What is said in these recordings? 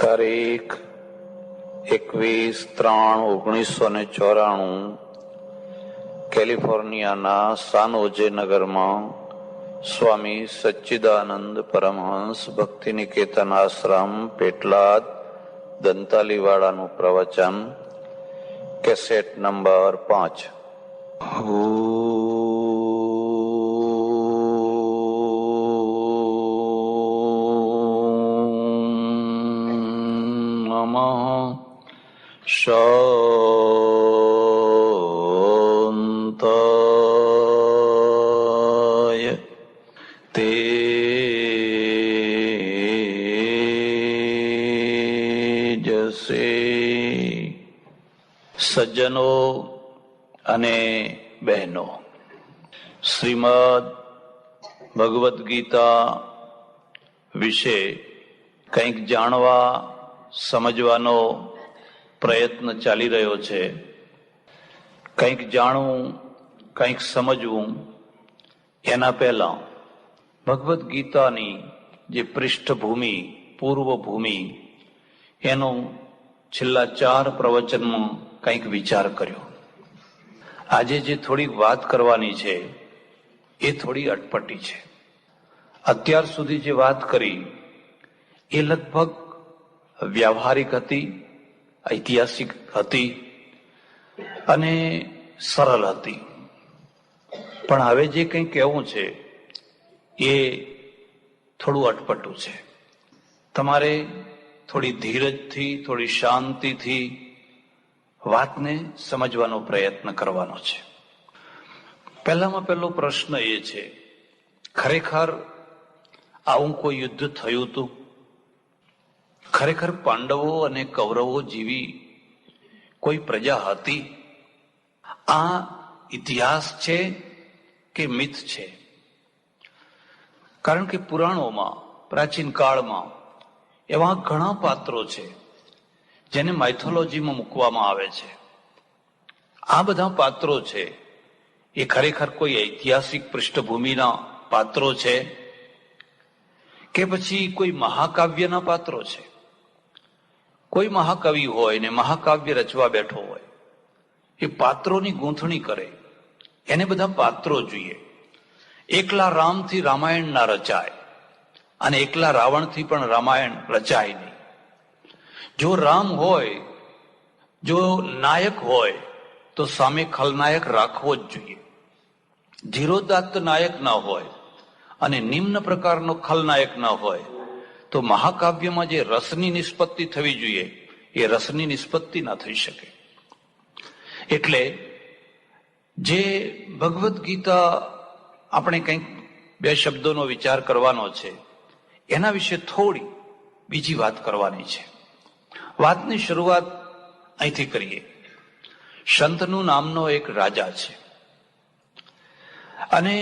તારીખ 21/3/1994 કેલિફોર્નિયાના સાન હોજે નગરમાં સ્વામી સચ્ચિદાનંદ પરમહંસ ભક્તિનિકેતન આશ્રમ પેટલાદ દંતાલીવાળાનું પ્રવચન, કેસેટ નંબર 5. શાંતાય તેજસે. સજ્જનો અને બહેનો, શ્રીમદ ભગવદ્ ગીતા વિશે કંઈક જાણવા સમજવાનો પ્રયત્ન ચાલી રહ્યો છે. કંઈક જાણવું, કંઈક સમજવું, એના પહેલા ભગવદ્ ગીતાની જે પૃષ્ઠભૂમિ, પૂર્વભૂમિ, એનો છેલ્લા 4 પ્રવચનમાં કંઈક વિચાર કર્યો. આજે જે થોડીક વાત કરવાની છે એ થોડી અટપટી છે. અત્યાર સુધી જે વાત કરી એ લગભગ વ્યાવહારિક હતી, ઐતિહાસિક હતી અને સરળ હતી. પણ હવે જે કંઈ કહેવું છે એ થોડું અટપટું છે. તમારે થોડી ધીરજથી, થોડી શાંતિથી વાતને સમજવાનો પ્રયત્ન કરવાનો છે. પહેલામાં પહેલો પ્રશ્ન એ છે, ખરેખર આવું કોઈ યુદ્ધ થયું હતું? ખરેખર પાંડવો અને કૌરવો જેવી કોઈ પ્રજા હતી? આ ઇતિહાસ છે કે મિથ છે? કારણ કે પુરાણોમાં, પ્રાચીન કાળમાં એવા ઘણા પાત્રો છે જેને માઇથોલોજીમાં મૂકવામાં આવે છે. આ બધા પાત્રો છે એ ખરેખર કોઈ ઐતિહાસિક પૃષ્ઠભૂમિના પાત્રો છે કે પછી કોઈ મહાકાવ્યના પાત્રો છે? કોઈ મહાકવિ હોય ને મહાકાવ્ય રચવા બેઠો હોય, એ પાત્રોની ગૂંથણી કરે, એને બધા પાત્રો જોઈએ. એકલા રામથી રામાયણ ના રચાય અને એકલા રાવણથી પણ રામાયણ રચાય નહીં. જો રામ હોય, જો નાયક હોય, તો સામે ખલનાયક રાખવો જ જોઈએ. ધીરોદાત્ત નાયક ના હોય અને નિમ્ન પ્રકારનો ખલનાયક ના હોય તો મહાકાવ્યમાં જે રસની નિષ્પત્તિ થવી જોઈએ એ રસની નિષ્પત્તિ ના થઈ શકે. એટલે જે ભગવદ્ ગીતા આપણે કંઈક 2 શબ્દોનો વિચાર કરવાનો છે, એના વિશે થોડી બીજી વાત કરવાની છે. વાતની શરૂઆત અહીંથી કરીએ. શંતનુ નામનો એક રાજા છે અને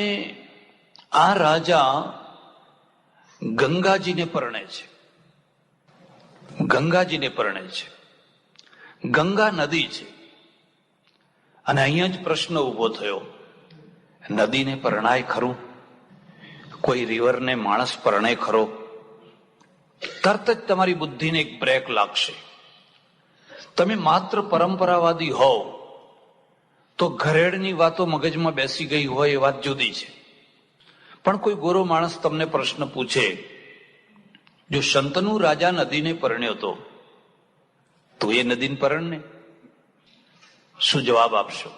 આ રાજા ગંગાજીને પરણે છે. ગંગાજીને પરણે છે. ગંગા નદી છે. અને અહીંયા જ પ્રશ્ન ઉભો થયો, નદીને પરણાય ખરું? કોઈ રિવરને માણસ પરણે ખરો? તરત જ તમારી બુદ્ધિને એક બ્રેક લાગશે. તમે માત્ર પરંપરાવાદી હોવ તો ઘરેડની વાતો મગજમાં બેસી ગઈ હોય એ વાત જુદી છે. પણ કોઈ ગોરો માણસ તમને પ્રશ્ન પૂછે, જો શંતનુ રાજા નદીને પરણ્યો તો તું એ નદીને પરણને? શું જવાબ આપશો?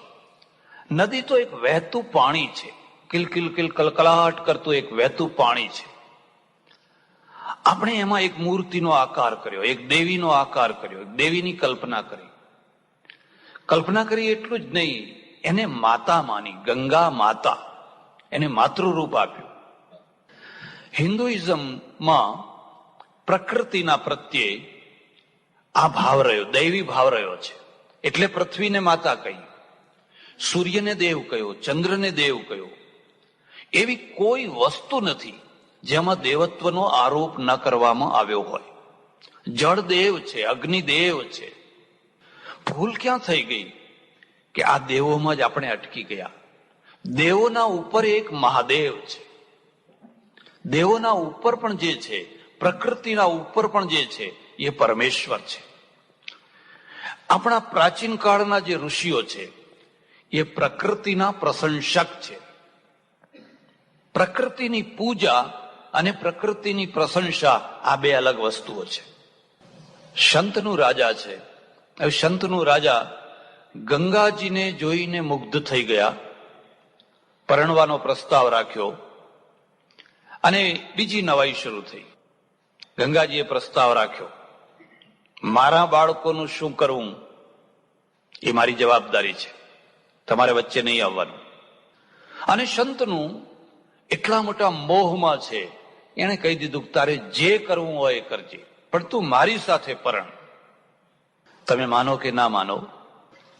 નદી તો એક વહેતું પાણી છે, કિલકિલ કિલ કલકલાટ કરતું એક વહેતું પાણી છે. આપણે એમાં એક મૂર્તિનો આકાર કર્યો, એક દેવીનો આકાર કર્યો, એક દેવીની કલ્પના કરી. કલ્પના કરી એટલું જ નહીં, એને માતા માની, ગંગા માતા, એને માતૃરૂપ આપ્યું. હિન્દુઇઝમમાં પ્રકૃતિના પ્રત્યે આ ભાવ રહ્યો, દૈવી ભાવ રહ્યો છે. એટલે પૃથ્વીને માતા કહી, સૂર્યને દેવ કહ્યો, ચંદ્રને દેવ કહ્યો. એવી કોઈ વસ્તુ નથી જેમાં દેવત્વનો આરોપ ન કરવામાં આવ્યો હોય. જળ દેવ છે, અગ્નિ દેવ છે. ભૂલ ક્યાં થઈ ગઈ કે આ દેવોમાં જ આપણે અટકી ગયા. દેવોના ઉપર એક મહાદેવ છે. દેવોના ઉપર પણ જે છે, પ્રકૃતિના ઉપર પણ જે છે એ પરમેશ્વર છે. આપણા પ્રાચીન કાળના જે ઋષિઓ છે એ પ્રકૃતિના પ્રશંસક છે. પ્રકૃતિની પૂજા અને પ્રકૃતિની પ્રશંસા આ બે અલગ વસ્તુઓ છે. સંતનું રાજા છે. હવે સંતનું રાજા ગંગાજીને જોઈને મુગ્ધ થઈ ગયા, પરણવાનો પ્રસ્તાવ રાખ્યો અને બીજી નવાઈ શરૂ થઈ. ગંગાજીએ પ્રસ્તાવ રાખ્યો, મારા બાળકોનું શું કરવું એ મારી જવાબદારી છે, તમારે વચ્ચે નહીં આવવાનું. અને સંતનું એટલા મોટા મોહમાં છે, એને કહી દીધું તારે જે કરવું હોય એ કરજે, પણ તું મારી સાથે પરણ. તમે માનો કે ના માનો,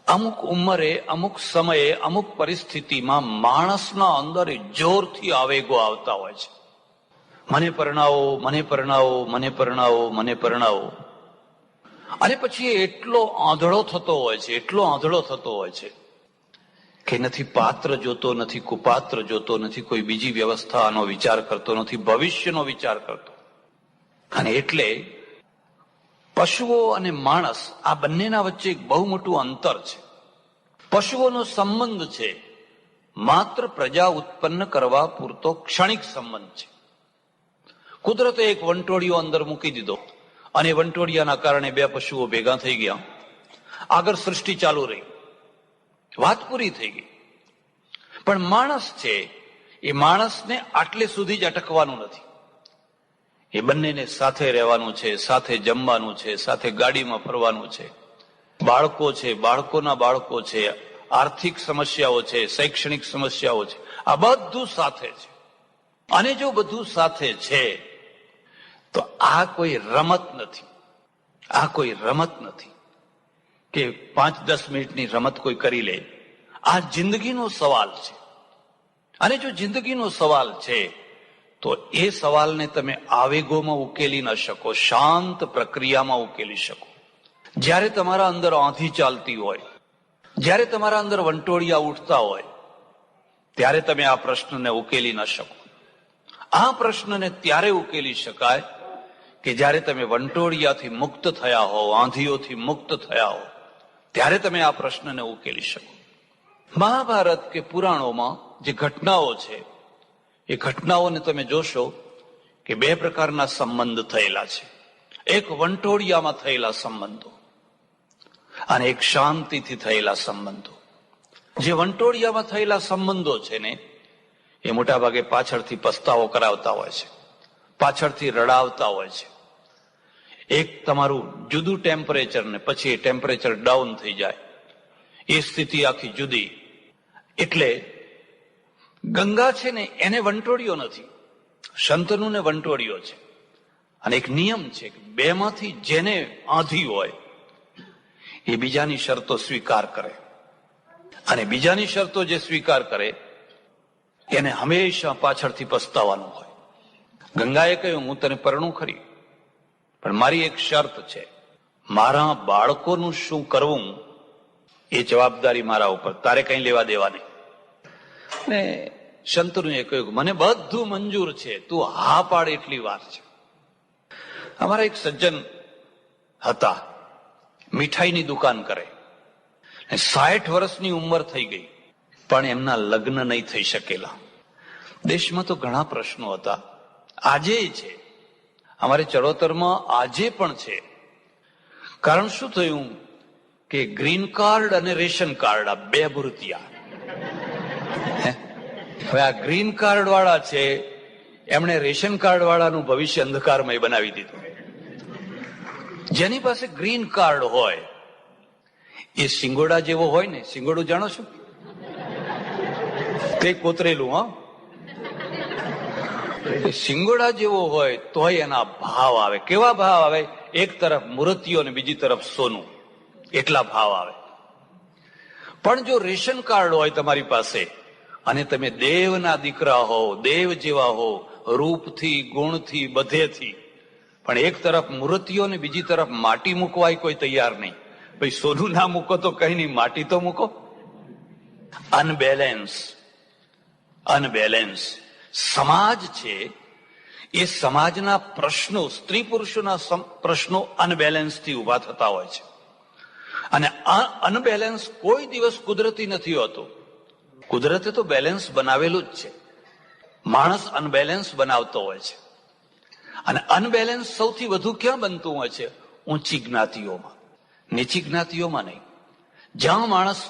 અમુક ઉંમરે, અમુક સમયે, અમુક પરિસ્થિતિમાં માણસના અંદર જોરથી આવેગો આવતા હોય છે. મને પરણાવો, મને પરણાવો, મને પરણાવો, મને પરણાવો. અને પછી એટલો આંધળો થતો હોય છે, એટલો આંધળો થતો હોય છે કે નથી પાત્ર જોતો, નથી કુપાત્ર જોતો, નથી કોઈ બીજી વ્યવસ્થાનો વિચાર કરતો, નથી ભવિષ્યનો વિચાર કરતો. અને એટલે પશુઓ અને માણસ આ બંનેના વચ્ચે એક બહુ મોટું અંતર છે. પશુઓનો સંબંધ છે માત્ર પ્રજા ઉત્પન્ન કરવા પૂરતો ક્ષણિક સંબંધ છે. કુદરતે એક વંટોળિયો અંદર મૂકી દીધો અને વંટોળિયાના કારણે બે પશુઓ ભેગા થઈ ગયા, આગળ સૃષ્ટિ ચાલુ રહી, વાત પૂરી થઈ ગઈ. પણ માણસ છે એ માણસને આટલે સુધી જ અટકવાનું નથી. એ બંનેને સાથે રહેવાનું છે, સાથે જમવાનું છે, સાથે ગાડીમાં ફરવાનું છે, બાળકો છે, બાળકોના બાળકો છે, આર્થિક સમસ્યાઓ છે, શૈક્ષણિક સમસ્યાઓ છે, આ બધું સાથે છે. અને જો બધું સાથે છે તો આ કોઈ રમત નથી. આ કોઈ રમત નથી કે 5-10 મિનિટની રમત કોઈ કરી લે. આ જિંદગીનો સવાલ છે. અને જો જિંદગીનો સવાલ છે તો એ સવાલને તમે આવેગોમાં ઉકેલી ન શકો, શાંત પ્રક્રિયામાં ઉકેલી શકો. જ્યારે તમારા અંદર આંધી ચાલતી હોય, જ્યારે તમારા અંદર વંટોળિયા ઉઠતા હોય, ત્યારે તમે આ પ્રશ્નને ઉકેલી ન શકો. આ પ્રશ્નને ત્યારે ઉકેલી શકાય કે જ્યારે તમે વંટોળિયાથી મુક્ત થયા હો, આંધીઓથી મુક્ત થયા હો, ત્યારે તમે આ પ્રશ્નને ઉકેલી શકો. મહાભારત કે પુરાણોમાં જે ઘટનાઓ છે એ ઘટનાઓને તમે જોશો કે બે પ્રકારના સંબંધ થયેલા છે. એક વંટોળિયામાં થયેલા સંબંધો અને એક શાંતિથી થયેલા સંબંધો. જે વંટોળિયામાં થયેલા સંબંધો છે ને એ મોટા ભાગે પાછળથી પસ્તાવો કરાવતા હોય છે, પાછળથી રડાવતા હોય છે. એક તમારું જુદું ટેમ્પરેચર ને પછી એ ટેમ્પરેચર ડાઉન થઈ જાય, એ સ્થિતિ આખી જુદી. એટલે ગંગા છે ને એને વંટોળિયો નથી, સંતનું ને વંટોળિયો છે. અને એક નિયમ છે કે બેમાંથી જેને આંધી હોય એ બીજાની શરતો સ્વીકાર કરે, અને બીજાની શરતો જે સ્વીકાર કરે એને હંમેશા પાછળથી પસ્તાવાનું હોય. ગંગાએ કહ્યું હું તને પરણું ખરી, પણ મારી એક શરત છે, મારા બાળકોનું શું કરવું એ જવાબદારી મારા ઉપર, તારે કઈ લેવા દેવા નહીં. ને શંતનુએ કહ્યું મને બધું મંજૂર છે, તું હા પાડ એટલી વાર છે. અમારા એક સજ્જન હતા, મીઠાઈની દુકાન કરે, 60 વર્ષની ઉંમર થઈ ગઈ પણ એમના લગ્ન નહીં થઈ શકેલા. દેશમાં તો ઘણા પ્રશ્નો હતા, આજે છે, અમારે ચડોતરમાં આજે પણ છે. કારણ શું થયું કે ગ્રીન કાર્ડ અને રેશન કાર્ડ આ બે ભૂરતિયા. હવે આ ગ્રીન કાર્ડ વાળા છે એમણે રેશન કાર્ડ વાળાનું ભવિષ્ય અંધકારમય બનાવી દીધું. જેની પાસે ગ્રીન કાર્ડ હોય એ સિંગોડા જેવો હોય ને, સિંગોડું જાણો છો, તે કોતરેલું, હા, સિંગોડા જેવો હોય તોય એના ભાવ આવે. કેવા ભાવ આવે? એક તરફ મૂર્તિઓ ને બીજી તરફ સોનું, એટલા ભાવ આવે. પણ જો રેશન કાર્ડ હોય તમારી પાસે અને તમે દેવના દીકરા હો, દેવ જેવા હો, રૂપથી, ગુણથી, બધેથી, પણ એક તરફ મૂર્તિઓ ને બીજી તરફ માટી મૂકવાય કોઈ તૈયાર નહીં. ભાઈ સોનું ના મૂકો તો કઈ નહીં, માટી તો મૂકો. અનબેલેન્સ સમાજ છે એ સમાજના પ્રશ્નો, સ્ત્રી પુરુષોના પ્રશ્નો અનબેલેન્સથી ઉભા થતા હોય છે. અને આ અનબેલેન્સ કોઈ દિવસ કુદરતી નથી હોતું. કુદરતે તો બેલેન્સ બનાવેલું જ છે. માણસ અનબેલેન્સ બનાવતો હોય છે. અને અનબેલેન્સ સૌથી વધુ ક્યાં બનતું હોય છે? ઊંચી જ્ઞાતિઓમાં, નીચી જ્ઞાતિઓમાં નહીં. જ્યાં માણસ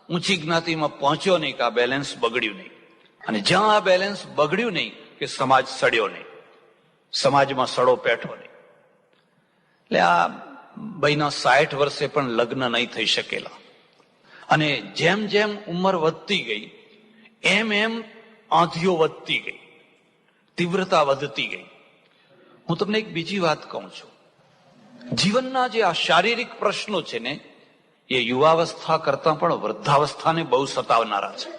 ઊંચી જ્ઞાતિમાં પહોંચ્યો નહીં કે આ બેલેન્સ બગડ્યું નહીં, અને જ્યાં આ બેલેન્સ બગડ્યું નહીં કે સમાજ સડ્યો નહીં, સમાજમાં સડો પેઠો નહીં. એટલે આ ભાઈના 60 વર્ષે પણ લગ્ન નહીં થઈ શકેલા. અને જેમ જેમ ઉંમર વધતી ગઈ એમ એમ આંધિઓ વધતી ગઈ, તીવ્રતા વધતી ગઈ. હું તમને એક બીજી વાત કહું છું. જીવનના જે આ શારીરિક પ્રશ્નો છે ને, એ યુવાવસ્થા કરતા પણ વૃદ્ધાવસ્થાને બહુ સતાવનારા છે.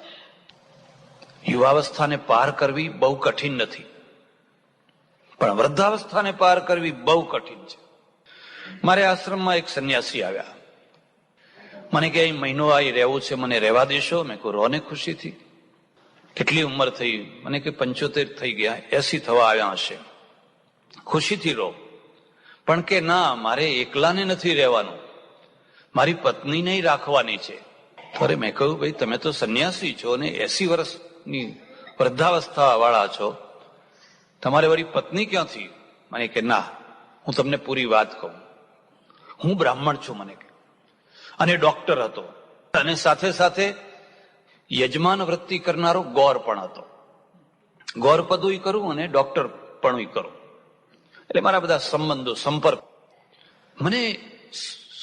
યુવાવસ્થાને પાર કરવી બહુ કઠિન નથી, પણ વૃદ્ધાવસ્થાને પાર કરવી બહુ કઠિન છે. મારે આશ્રમમાં એક સંન્યાસી આવ્યા. મને કે અહીં મહિનો આવી રહેવું છે, મને રહેવા દેશો? મેં કહ્યું રહો ને ખુશીથી. કેટલી ઉંમર થઈ? મને કે 75 થઈ ગયા, 80 થવા આવ્યા હશે. ખુશીથી રહો. પણ કે ના, મારે એકલાને નથી રહેવાનું, મારી પત્નીને રાખવાની છે. અરે મેં કહ્યું ભાઈ તમે તો સંન્યાસી છો ને 80 વર્ષની વૃદ્ધાવસ્થા વાળા છો, તમારે વળી પત્ની ક્યાંથી? મને કે ના, હું તમને પૂરી વાત કહું. હું બ્રાહ્મણ છું, મને કે, અને ડોક્ટર હતો, અને સાથે સાથે યજમાન વૃત્તિ કરનારો ગોર પણ હતો. ગોર પદુય કરું અને ડોક્ટર પણ કરું, એટલે મારા બધા સંબંધો, સંપર્ક. મને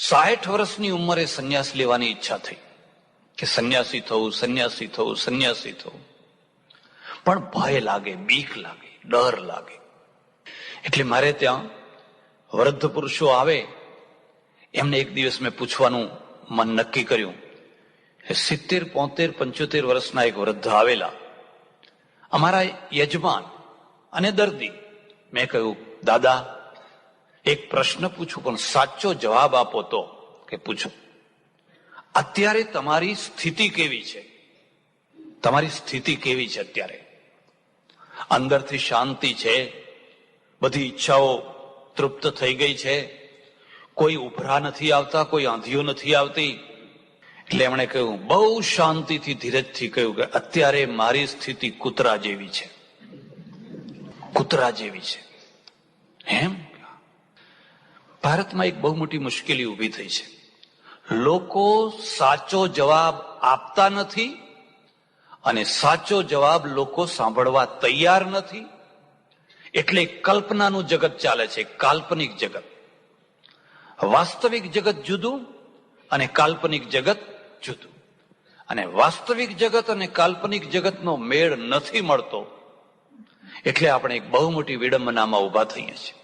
60 વર્ષની ઉંમરે સંન્યાસ લેવાની ઈચ્છા થઈ કે સંન્યાસી થવું, સંન્યાસી થવું, સંન્યાસી થવું. પણ ભય લાગે, બીક લાગે, ડર લાગે. એટલે મારે ત્યાં વૃદ્ધ પુરુષો આવે, એમને એક દિવસ મેં પૂછવાનું મન નક્કી કર્યું. 70, 75, 75 વર્ષના એક વૃદ્ધ આવેલા, અમારા યજમાન અને દર્દી. મેં કહ્યું દાદા એક પ્રશ્ન પૂછું, પણ સાચો જવાબ આપો તો. કે પૂછો. અત્યારે તમારી સ્થિતિ કેવી છે? તમારી સ્થિતિ કેવી છે અત્યારે? અંદરથી શાંતિ છે? બધી ઈચ્છાઓ તૃપ્ત થઈ ગઈ છે? કોઈ ઉભરા નથી આવતા, કોઈ આંધીઓ નથી આવતી? એટલે એમણે કહ્યું, બહુ શાંતિથી, ધીરજથી કહ્યું કે અત્યારે મારી સ્થિતિ કૂતરા જેવી છે, કૂતરા જેવી છે. એમ? ભારતમાં એક બહુ મોટી મુશ્કેલી ઊભી થઈ છે. લોકો સાચો જવાબ આપતા નથી, અને સાચો જવાબ લોકો સાંભળવા તૈયાર નથી. એટલે કલ્પનાનું જગત ચાલે છે, કાલ્પનિક જગત. વાસ્તવિક જગત જુદું અને કાલ્પનિક જગત જુદું. અને વાસ્તવિક જગત અને કાલ્પનિક જગતનો મેળ નથી મળતો, એટલે આપણે એક બહુ મોટી વિડંબનામાં ઉભા થઈએ છીએ.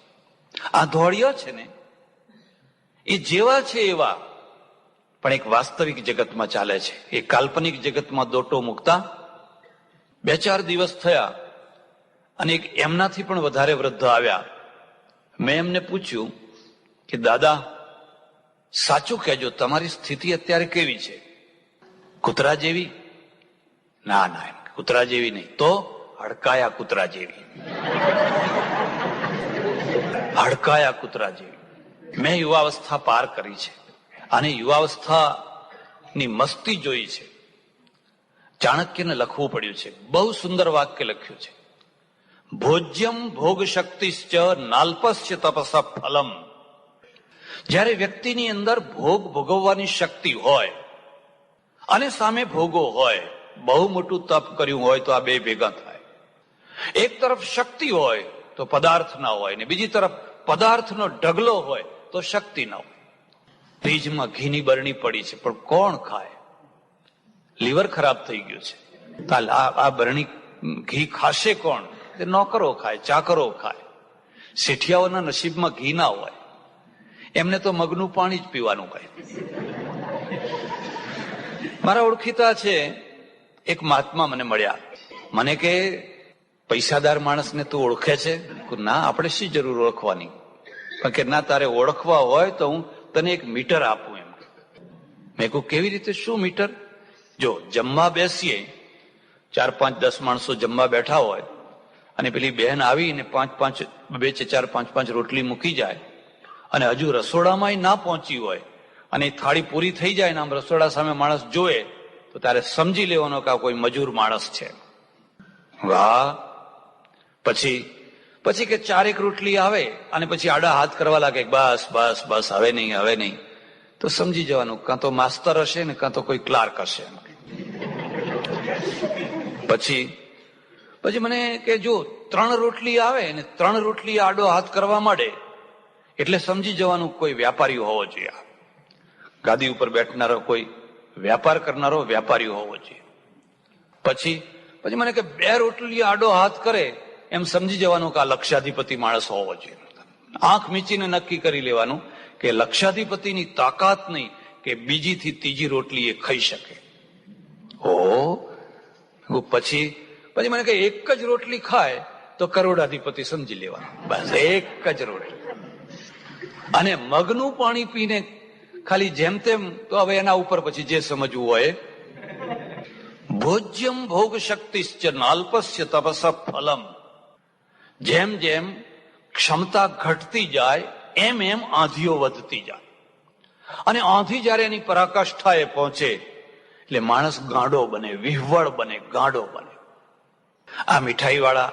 આ ધોળિયા છે ને, એ જેવા છે એવા, પણ એક વાસ્તવિક જગતમાં ચાલે છે. એ કાલ્પનિક જગતમાં દોટો મૂકતા 2-4 દિવસ થયા, અને એક એમનાથી પણ વધારે વૃદ્ધ આવ્યા. મેં એમને પૂછ્યું કે દાદા સાચું કહેજો, તમારી સ્થિતિ અત્યારે કેવી છે? કૂતરા જેવી? ના ના, એમ કૂતરા જેવી નહીં તો હડકાયા કૂતરા જેવી. હડકાયા કૂતરા જેવી. મેં યુવાવસ્થા પાર કરી છે, અને યુવાવસ્થાની મસ્તી જોઈ છે. ચાણક્યને લખવું પડ્યું છે, બહુ સુંદર વાક્ય લખ્યું છે. ભોજ્યમ ભોગ શક્તિશ્ચ નાલ્પસ્ય તપસ ફલમ. જ્યારે વ્યક્તિની અંદર ભોગ ભોગવવાની શક્તિ હોય અને સામે ભોગો હોય, બહુ મોટું તપ કર્યું હોય તો આ બે ભેગા થાય. એક તરફ શક્તિ હોય તો પદાર્થ ના હોય, ને બીજી તરફ પદાર્થનો ઢગલો હોય તો શક્તિ ના હોય. ફ્રીજમાં ઘીની બરણી પડી છે, પણ કોણ ખાય? લીવર ખરાબ થઈ ગયું છે, આ બરણી ઘી ખાશે કોણ? નોકરો ખાય, ચાકરો ખાય. શેઠિયાઓના નસીબમાં ઘી ના હોય, એમને તો મગનું પાણી જ પીવાનું હોય. મારા ઓળખીતા છે એક મહાત્મા મને મળ્યા. મને કે પૈસાદાર માણસને તું ઓળખે છે? ના, આપણે શી જરૂર ઓળખવાની? પણ કે ના, તારે ઓળખવા હોય તો હું તને એક મીટર આપું એમ. મેં કહું કેવી રીતે, શું મીટર? જો જમવા બેસીએ, 4, 5, 10 માણસો જમવા બેઠા હોય, અને પેલી બહેન આવીને 2-4-5 રોટલી મૂકી જાય અને હજુ રસોડામાં ના પહોંચી હોય અને થાળી પૂરી થઈ જાય ને આમ રસોડા સામે માણસ જોવે તો ત્યારે સમજી લેવાનો કે આ કોઈ મજૂર માણસ છે. વાહ. પછી કે 4 રોટલી આવે અને પછી આડા હાથ કરવા લાગે, બસ બસ બસ હવે નહીં, તો સમજી જવાનું કાં તો માસ્તર હશે ને કાં તો કોઈ ક્લાર્ક હશે. પછી મને કે જો 3 રોટલી આવે ને 3 રોટલી આડો હાથ કરવા માંડે એટલે સમજી જવાનું કોઈ વ્યાપારી હોવો જોઈએ. ગાદી ઉપર બેઠનારો કોઈ વ્યાપાર કરનારો વ્યાપારી હોવો જોઈએ. પછી મને કે 2 રોટલી આડો હાથ કરે એમ સમજી જવાનું કે આ લક્ષાધિપતિ માણસ હોવો જોઈએ. આંખ મીચીને નક્કી કરી લેવાનું કે લક્ષાધિપતિની તાકાત નહીં કે બીજીથી ત્રીજી રોટલી એ ખાઈ શકે. પછી મને કે 1 જ રોટલી ખાય તો કરોડાધિપતિ સમજી લેવાનું, બસ 1 જ રોટલી. અને મગનું પાણી પીને ખાલી જેમ તેમ, તો હવે એના ઉપર પછી જે સમજવું હોય. ભોજ્યમ ભોગ શક્તિશ્ચ નાલ્પસ્ય તપસ ફલમ. જેમ જેમ ક્ષમતા ઘટતી જાય એમ આંધીઓ વધતી જાય, અને આંધી જયારે એની પરાકાષ્ઠાએ પહોંચે એટલે માણસ ગાંડો બને, વિહવળ બને, ગાંડો બને. આ મીઠાઈ વાળા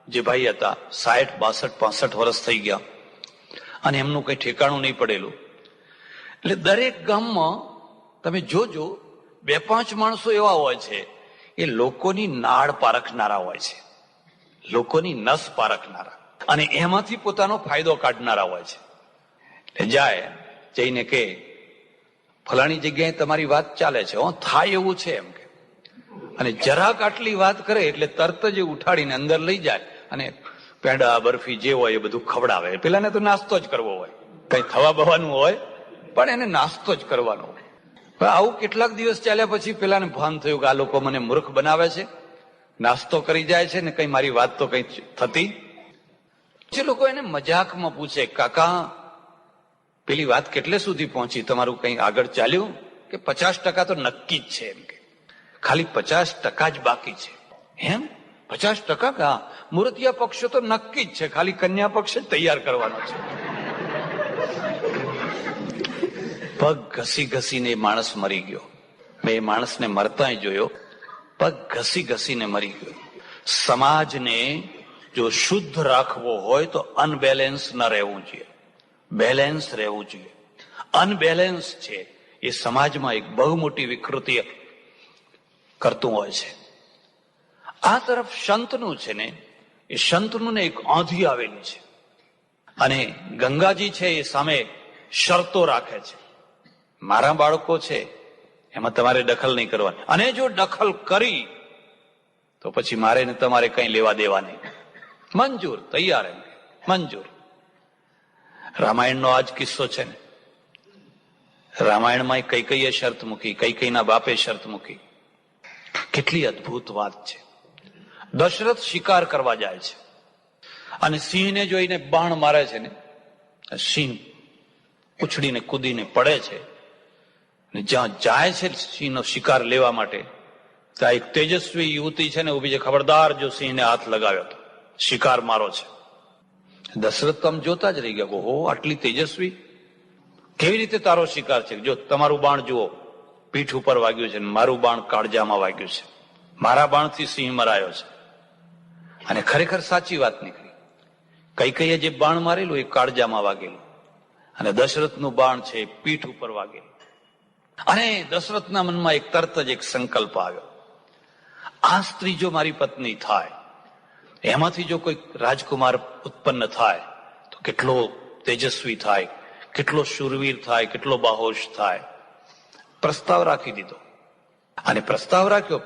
જે ભાઈ હતા, 60, 62, 65 વર્ષ થઈ ગયા અને એમનું કઈ ઠેકાણું નહીં પડેલું. એટલે દરેક ગામમાં તમે જોજો 2-5 માણસો એવા હોય છે એ લોકોની નાળ પારખનારા હોય છે, લોકોની નસ પારખનારા, અને એમાંથી પોતાનો ફાયદો કાઢનારા હોય છે. જઈને કે ફલાણી જગ્યાએ તમારી વાત ચાલે છે, થાય એવું છે એમ કે, અને જરાક આટલી વાત કરે એટલે તરત જ ઉઠાડીને અંદર લઈ જાય અને પેંડા બરફી જે હોય એ બધું ખવડાવે. પેલાને તો નાસ્તો જ કરવો હોય, કઈ થવા બવાનું હોય પણ એને નાસ્તો જ કરવાનો હોય. આવું કેટલાક દિવસ ચાલ્યા પછી પેલાને ભાન થયું કે આ લોકો મને મૂર્ખ બનાવે છે, નાસ્તો કરી જાય છે ને કઈ મારી વાત તો કઈ થતી. જે લોકો એને મજાકમાં પૂછે, કાકા પેલી વાત કેટલે સુધી પહોંચી, તમારું કઈ આગળ ચાલ્યું? કે 50% તો નક્કી જ છે એમ કે, ખાલી 50% જ બાકી છે. એમ 50%? હા, મૂર્તિયા પક્ષ તો નક્કી જ છે, ખાલી કન્યા પક્ષ જ તૈયાર કરવાનો છે. પગ ઘસી ઘસીને માણસ મરી ગયો. મેં એ માણસને મરતા જોયો, પગ ઘસી ઘસીને મરી ગયો. સમાજને જો શુદ્ધ રાખવો હોય તો અનબેલેન્સ ન રહેવું જોઈએ, બેલેન્સ રહેવું જોઈએ. અનબેલેન્સ છે એ સમાજમાં એક બહુ મોટી વિકૃતિ કરતું હોય છે. આ તરફ સંતનું છે ને, એ સંતનું ને એક આંધી આવેલી છે, અને ગંગાજી છે એ સામે શરતો રાખે છે. મારા બાળકો છે એમાં તમારે દખલ નહીં કરવાની, અને જો દખલ કરી તો પછી મારે ને તમારે કઈ લેવા દેવા નહીં. મંજૂર, તૈયાર, એમ મંજૂર. રામાયણનો આ જ કિસ્સો છે ને. રામાયણમાં કૈકેયીએ શરત મૂકી, કૈકેયીના બાપે શરત મૂકી. કેટલી અદ્ભુત વાત છે. દશરથ શિકાર કરવા જાય છે અને સિંહને જોઈને બાણ મારે છે ને, સિંહ ઉછળીને કૂદીને પડે છે, અને જ્યાં જાય છે સિંહનો શિકાર લેવા માટે, ત્યાં એક તેજસ્વી યુવતી છે ને ઉભી છે, ખબરદાર જો સિંહને હાથ લગાવ્યો તો શિકાર મારો છે. દશરથ તો આમ જોતા જ રહી ગયા, હો આટલી તેજસ્વી, કેવી રીતે તારો શિકાર છે? જો તમારું બાણ જુઓ, પીઠ ઉપર વાગ્યું છે, મારું બાણ કાળજામાં વાગ્યું છે, મારા બાણથી સિંહ મરાયો છે. અને ખરેખર સાચી વાત નીકળી. કૈકેયીએ જે બાણ મારેલું એ કાળજામાં વાગેલું, અને દશરથનું બાણ છે એ પીઠ ઉપર વાગેલું. અને દશરથના મનમાં એક તરત જ એક સંકલ્પ આવ્યો, આ સ્ત્રી જો મારી પત્ની થાય, એમાંથી જો કોઈ રાજકુમાર ઉત્પન્ન થાય તો કેટલો તેજસ્વી થાય, કેટલો શૂરવીર થાય, કેટલો બાહોશ થાય. પ્રસ્તાવ રાખી દીધો, અને પ્રસ્તાવ રાખ્યો,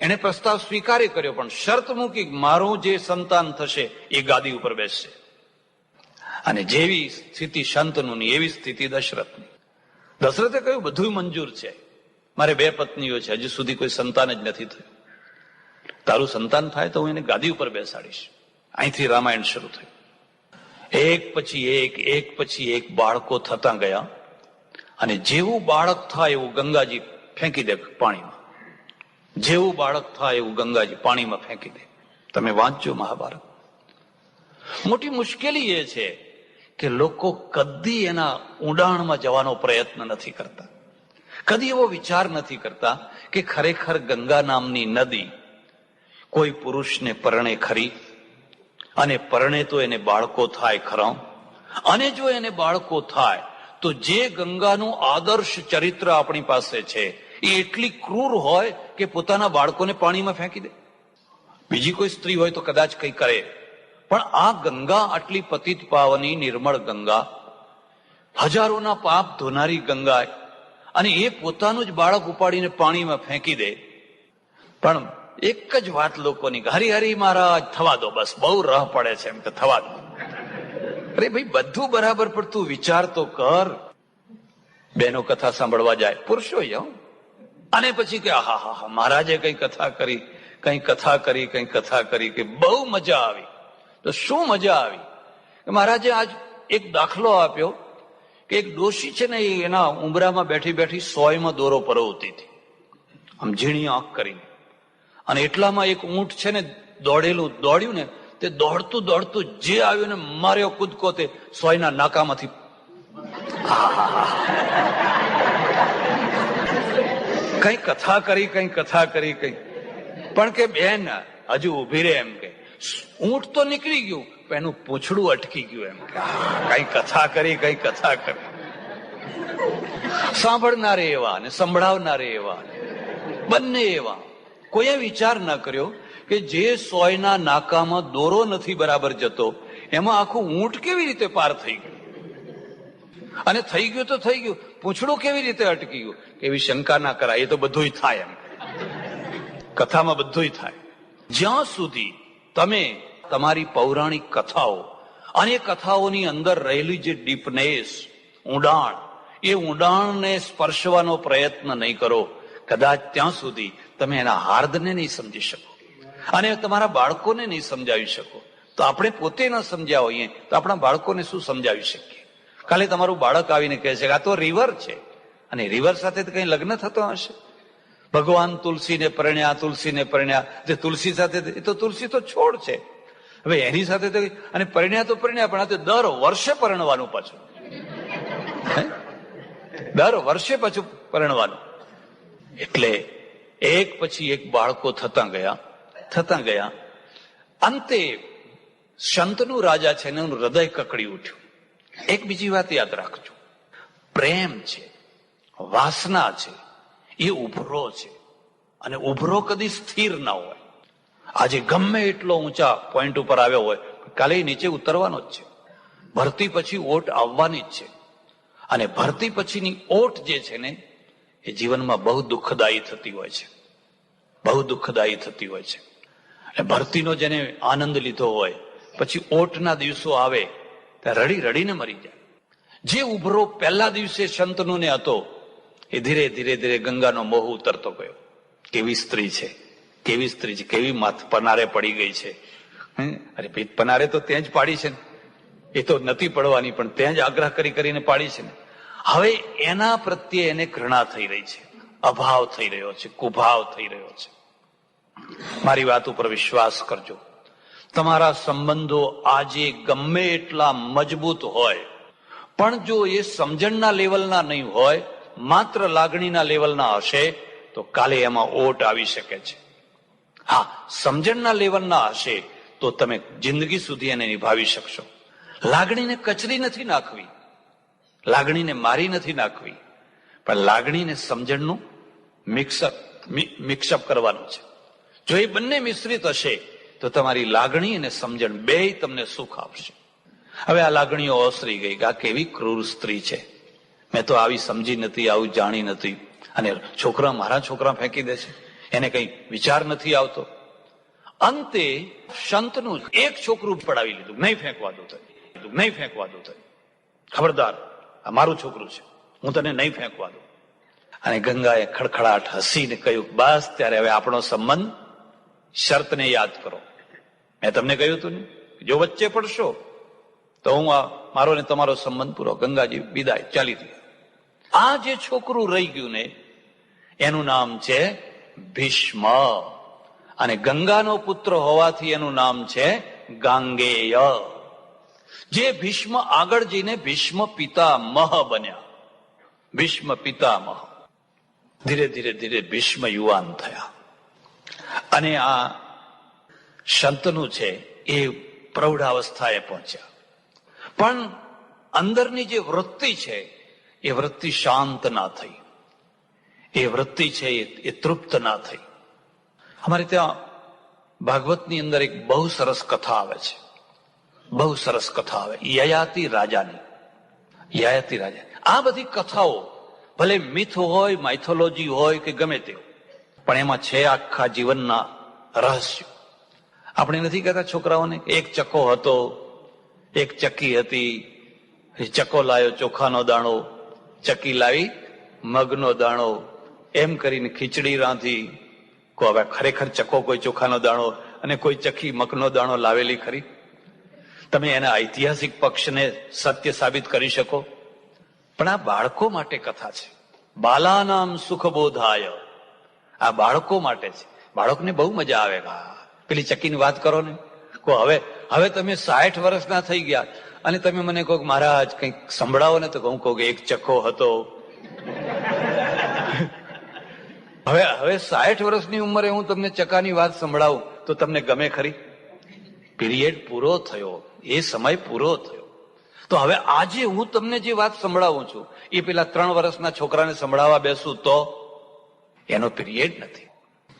એને પ્રસ્તાવ સ્વીકારી કર્યો, પણ શરત મૂકી, મારું જે સંતાન થશે એ ગાદી ઉપર બેસશે. અને જેવી સ્થિતિ શંતનું એવી સ્થિતિ દશરથની. દશરથે કહ્યું બધું મંજૂર છે, મારે 2 પત્નીઓ છે, હજુ સુધી કોઈ સંતાન જ નથી થયું. તારું સંતાન થાય તો હું એને ગાદી ઉપર બેસાડીશ. અહીંથી રામાયણ શરૂ થયું. એક પછી એક બાળકો થતા ગયા, અને જેવું બાળક થાય એવું ગંગાજી ફેંકી દે પાણીમાં. જેવું બાળક થાય એવું ગંગાજી પાણીમાં ફેંકી દે. તમે વાંચજો મહાભારત. મોટી મુશ્કેલી એ છે કે લોકો કદી એના ઊંડાણમાં જવાનો પ્રયત્ન નથી કરતા, કદી એવો વિચાર નથી કરતા કે ખરેખર ગંગા નામની નદી કોઈ પુરુષને પરણે ખરી, અને પરણે તો એને બાળકો થાય ખરા, અને જો એને બાળકો થાય તો જે ગંગાનું આદર્શ ચરિત્ર આપણી પાસે છે એ એટલી ક્રૂર હોય કે પોતાના બાળકોને પાણીમાં ફેંકી દે. બીજી કોઈ સ્ત્રી હોય તો કદાચ કંઈ કરે, પણ આ ગંગા આટલી પતિત પાવની નિર્મળ ગંગા, હજારોના પાપ ધોનારી ગંગા, અને એ પોતાનું જ બાળક ઉપાડીને પાણીમાં ફેંકી દે. પણ એક જ વાત લોકોની, હરી હરી મહારાજ થવા દો, બસ બહુ રહ પડે છે એમ કે થવા દો. અરે ભાઈ, બધું બરાબર પણ તું વિચાર તો કર. બહેનો કથા સાંભળવા જાય, પુરુષો અને પછી કે હા હા હા મહારાજે કઈ કથા કરી, કઈ કથા કરી, કઈ કથા કરી કે બહુ મજા આવી. તો શું મજા આવી? મહારાજે આજ એક દાખલો આપ્યો કે એક ડોશી છે ને, એના ઉંબરામાં બેઠી બેઠી સોયમાં દોરો પરોવતી હતી, આમ ઝીણી આંખ કરીને. અને એટલામાં એક ઊંટ છે ને દોડ્યું ને, તે દોડતું દોડતું જે આવ્યું ને માર્યો કૂદકો તે સોયના નાકામાંથી. કઈ કથા કરી, કઈ કથા કરી, કઈ. પણ કે બેન હજુ ઉભી રે એમ કે, ઊંટ તો નીકળી ગયું પણ એનું પૂંછડું અટકી ગયું એમ કે. કઈ કથા કરી, કઈ કથા કરી. સાંભળનારે એવા અને સંભળાવનારે એવા, બંને એવા. કોઈએ વિચાર ન કર્યો કે જે સોયના નાકામાં દોરો નથી બરાબર જતો, એમાં આખું ઊંટ કેવી રીતે પાર થઈ ગયું. અને થઈ ગયું તો થઈ ગયું, પૂંછડું કેવી રીતે અટકી ગયું? એવી શંકા ના કરાય, એ તો બધુંય થાય એમ. કથામાં બધુંય થાય. જ્યાં સુધી તમે તમારી પૌરાણિક કથાઓ અને કથાઓની અંદર રહેલી જે ડીપનેસ, ઊંડાણ, એ ઊંડાણને સ્પર્શવાનો પ્રયત્ન નહીં કરો, કદાચ ત્યાં સુધી તમે એના હાર્દને નહીં સમજી શકો અને તમારા બાળકોને નહીં સમજાવી શકો. તો આપણે પોતે ન સમજ્યા હોઈએ તો આપણા બાળકોને શું સમજાવી શકીએ? કાલે તમારું બાળક આવીને કહે છે કે આ તો રિવર છે, અને રિવર સાથે કઈ લગ્ન થતો હશે? ભગવાન તુલસીને પરણ્યા, તુલસીને પરણ્યા. જે તુલસી સાથે, એ તો તુલસી તો છોડ છે. હવે એની સાથે તો અને પરણ્યા તો પરણ્યા, પણ આ તો દર વર્ષે પરણવાનું પાછું, દર વર્ષે પાછું પરણવાનું. એટલે એક પછી એક બાળકો થતા ગયા. અંતે સંતનું રાજા છે ને, એનું હૃદય કકડી ઉઠ્યું. એક બીજી વાત યાદ રાખજો, પ્રેમ છે, વાસના છે, એ ઉભરો છે, અને ઉભરો કદી સ્થિર ના હોય. આજે ગમે એટલો ઊંચા પોઈન્ટ ઉપર આવ્યો હોય, કાલે નીચે ઉતરવાનો જ છે. ભરતી પછી ઓટ આવવાની જ છે, અને ભરતી પછીની ઓટ જે છે ને, એ જીવનમાં બહુ દુઃખદાયી થતી હોય છે, બહુ દુઃખદાયી થતી હોય છે. અને ભરતીનો જેને આનંદ લીધો હોય, પછી ઓટના દિવસો આવે ત્યાં રડી રડીને મરી જાય. જે ઉભરો પહેલા દિવસે સંતનુંને હતો, એ ધીરે ધીરે ધીરે ગંગાનો મોહ ઉતરતો ગયો. કેવી સ્ત્રી છે, કેવી સ્ત્રી છે, કેવી માથ પનારે પડી ગઈ છે. અરે ભાઈ, પનારે તો ત્યાં જ પાડી છે ને, એ તો નથી પડવાની, પણ ત્યાં જ આગ્રહ કરીને પાડી છે ને. હવે એના પ્રત્યે એને ઘૃણા થઈ રહી છે, અભાવ થઈ રહ્યો છે, કુભાવ થઈ રહ્યો છે. મારી વાત ઉપર વિશ્વાસ કરજો, તમારા સંબંધો આજે ગમે એટલા મજબૂત હોય, પણ જો એ સમજણના લેવલના નહીં હોય, માત્ર લાગણીના લેવલના હશે, તો કાલે એમાં ઓટ આવી શકે છે. હા, સમજણના લેવલના હશે તો તમે જિંદગી સુધી એને નિભાવી શકશો. લાગણીને કચરી નથી નાખવી, લાગણીને મારી નથી નાખવી, પણ લાગણીને સમજણનું મિક્સઅપ કરવાનું છે. જો એ બંને મિશ્રિત હશે તો તમારી લાગણી અને સમજણ બેય તમને સુખ આપશે. હવે આ લાગણીઓ ઓસરી ગઈ કે આ કેવી ક્રૂર સ્ત્રી છે, મેં તો આવી સમજી નથી, આવું જાણી નથી, અને મારા છોકરા ફેંકી દે છે, એને કઈ વિચાર નથી આવતો. અંતે સંતનું એક છોકરું પડાવી લીધું, નહીં ફેંકવા દો, નહીં ફેંકવા દો, ખબરદાર, આ મારું છોકરું છે, હું તને નહીં ફેંકવા દઉં. અને ગંગાએ ખડખડાટ હસીને કહ્યું, બસ ત્યારે હવે આપણો સંબંધ, શરતને યાદ કરો. મેં તમને કહ્યું હતું ને, જો વચ્ચે પડશો તો હું મારો ને તમારો સંબંધ પૂરો. ગંગાજી વિદાય, ચાલી ગયા. આ જે છોકરું રહી ગયું ને, એનું નામ છે ભીષ્મ, અને ગંગાનો પુત્ર હોવાથી એનું નામ છે ગાંગેય. જે ભીષ્મ આગળ જઈને ભીષ્મ પિતામહ બન્યા. ભીષ્મ પિતામહ. ધીરે ધીરે ધીરે ભીષ્મ યુવાન થયા અને આ શંતનુ છે એ પ્રૌઢાવસ્થાએ પહોંચ્યા. પણ અંદરની જે વૃત્તિ છે એ વૃત્તિ શાંત ના થઈ, એ વૃત્તિ છે એ તૃપ્ત ના થઈ. અમારે ત્યાં ભાગવતની અંદર એક બહુ સરસ કથા આવે છે, બહુ સરસ કથા આવે યયાતિ રાજાની. યયાતિ રાજા. આ બધી કથાઓ ભલે મિથ હોય, માઇથોલોજી હોય કે ગમે તે, પણ એમાં છે આખા જીવનના રહસ્ય. આપણે નથી કહેતા છોકરાઓને એક ચકો હતો, એક ચકી હતી, ચકો લાવ્યો ચોખાનો દાણો, ચકી લાવી મગનો દાણો, એમ કરીને ખીચડી રાંધી. હવે ખરેખર ચકો કોઈ ચોખાનો દાણો અને કોઈ ચકી મગનો દાણો લાવેલી ખરી? તમે એના ઐતિહાસિક પક્ષને સત્ય સાબિત કરી શકો? પણ આ બાળકો માટે કથા છે. બાલાનામ સુખબોધાય. આ બાળકો માટે છે. બાળકને બહુ મજા આવે. પેલી ચકીની વાત કરો ને, હવે તમે 60 વર્ષના થઈ ગયા અને તમે મને કહો મહારાજ કંઈક સંભળાવો ને, તો હું કહું કે એક ચકો હતો. હવે 60 વર્ષની ઉંમરે હું તમને ચકાની વાત સંભળાવું તો તમને ગમે ખરી? પીરિયડ પૂરો થયો, એ સમય પૂરો થયો. તો હવે આજે હું તમને જે વાત સંભળાવું છું એ પેલા 3 વર્ષના છોકરાને સંભળાવવા બેસું તો એનો પીરિયડ નથી.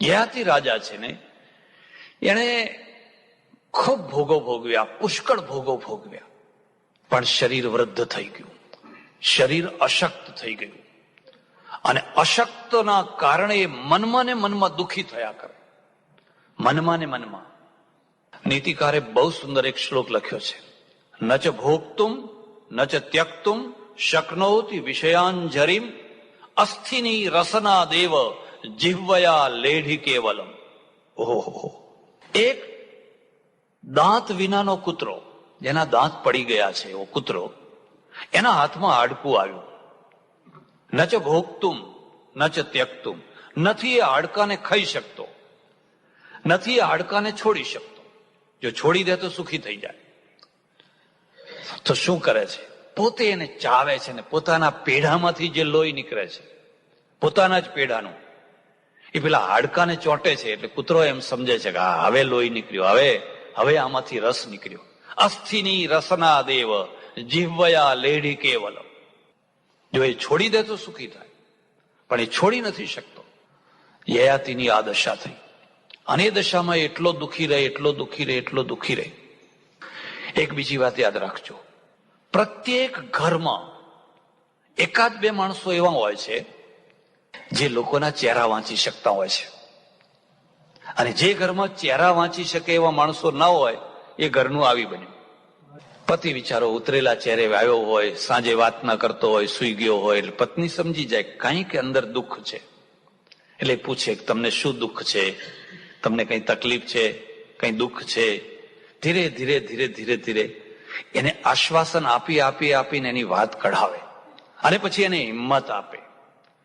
યયાતિ રાજા છે ને, એને ખૂબ ભોગો ભોગવ્યા, પુષ્કળ ભોગો ભોગવ્યા, પણ શરીર વૃદ્ધ થઈ ગયું, શરીર અશક્ત થઈ ગયું. અને અશક્તના કારણે મનમાં ને મનમાં દુઃખી થયા કરે, મનમાં ને મનમાં. નીતિકારે બહુ સુંદર એક શ્લોક લખ્યો છે, ન ચ ભોગતુમ ન ચ ત્યક્તુમ શક્નોતિ વિષયાંજરીમ અસ્થિની રસના દેવ જીહ્વયા લેઢી કેવલમ. ઓહો, એક દાંત વિનાનો કૂતરો, જેના દાંત પડી ગયા છે એવો કૂતરો, એના હાથમાં હાડકું આવ્યું. ન ચ ભોગતુમ ન ચ ત્યક્તુમ. નથી એ હાડકાને ખાઈ શકતો, નથી એ હાડકાને છોડી શકતો. જો છોડી દે તો સુખી થઈ જાય. તો શું કરે છે? પોતે એને ચાવે છે ને પોતાના પેઢામાંથી જે લોહી નીકળે છે, પોતાના જ પેઢાનું, એ પેલા હાડકાને ચોંટે છે. એટલે કૂતરો એમ સમજે છે કે હવે લોહી નીકળ્યો, હવે આમાંથી રસ નીકળ્યો. અસ્થિની રસના દેવ જીહ્વયા લેઢી કેવલમ. જો એ છોડી દે તો સુખી થાય, પણ એ છોડી નથી શકતો. યયાતિની આ દશા થઈ. અને એ દશામાં એટલો દુઃખી રહે, એટલો દુઃખી રહે, એટલો દુઃખી રહે. એક બીજી વાત યાદ રાખજો, પ્રત્યેક ઘરમાં એકાદ બે માણસો એવા હોય છે જે લોકોના ચહેરા વાંચી શકતા હોય છે. અને જે ઘરમાં ચહેરા વાંચી શકે એવા માણસો ના હોય એ ઘરનું આવી બન્યું. પતિ વિચારો ઉતરેલા ચહેરે આવ્યો હોય, સાંજે વાત ના કરતો હોય, સુઈ ગયો હોય, એટલે પત્ની સમજી જાય કંઈક અંદર દુઃખ છે. એટલે પૂછે તમને શું દુઃખ છે, તમને કઈ તકલીફ છે, કઈ દુઃખ છે? ધીરે ધીરે ધીરે ધીરે ધીરે એને આશ્વાસન આપીને એની વાત કઢાવે અને પછી એને હિંમત આપે.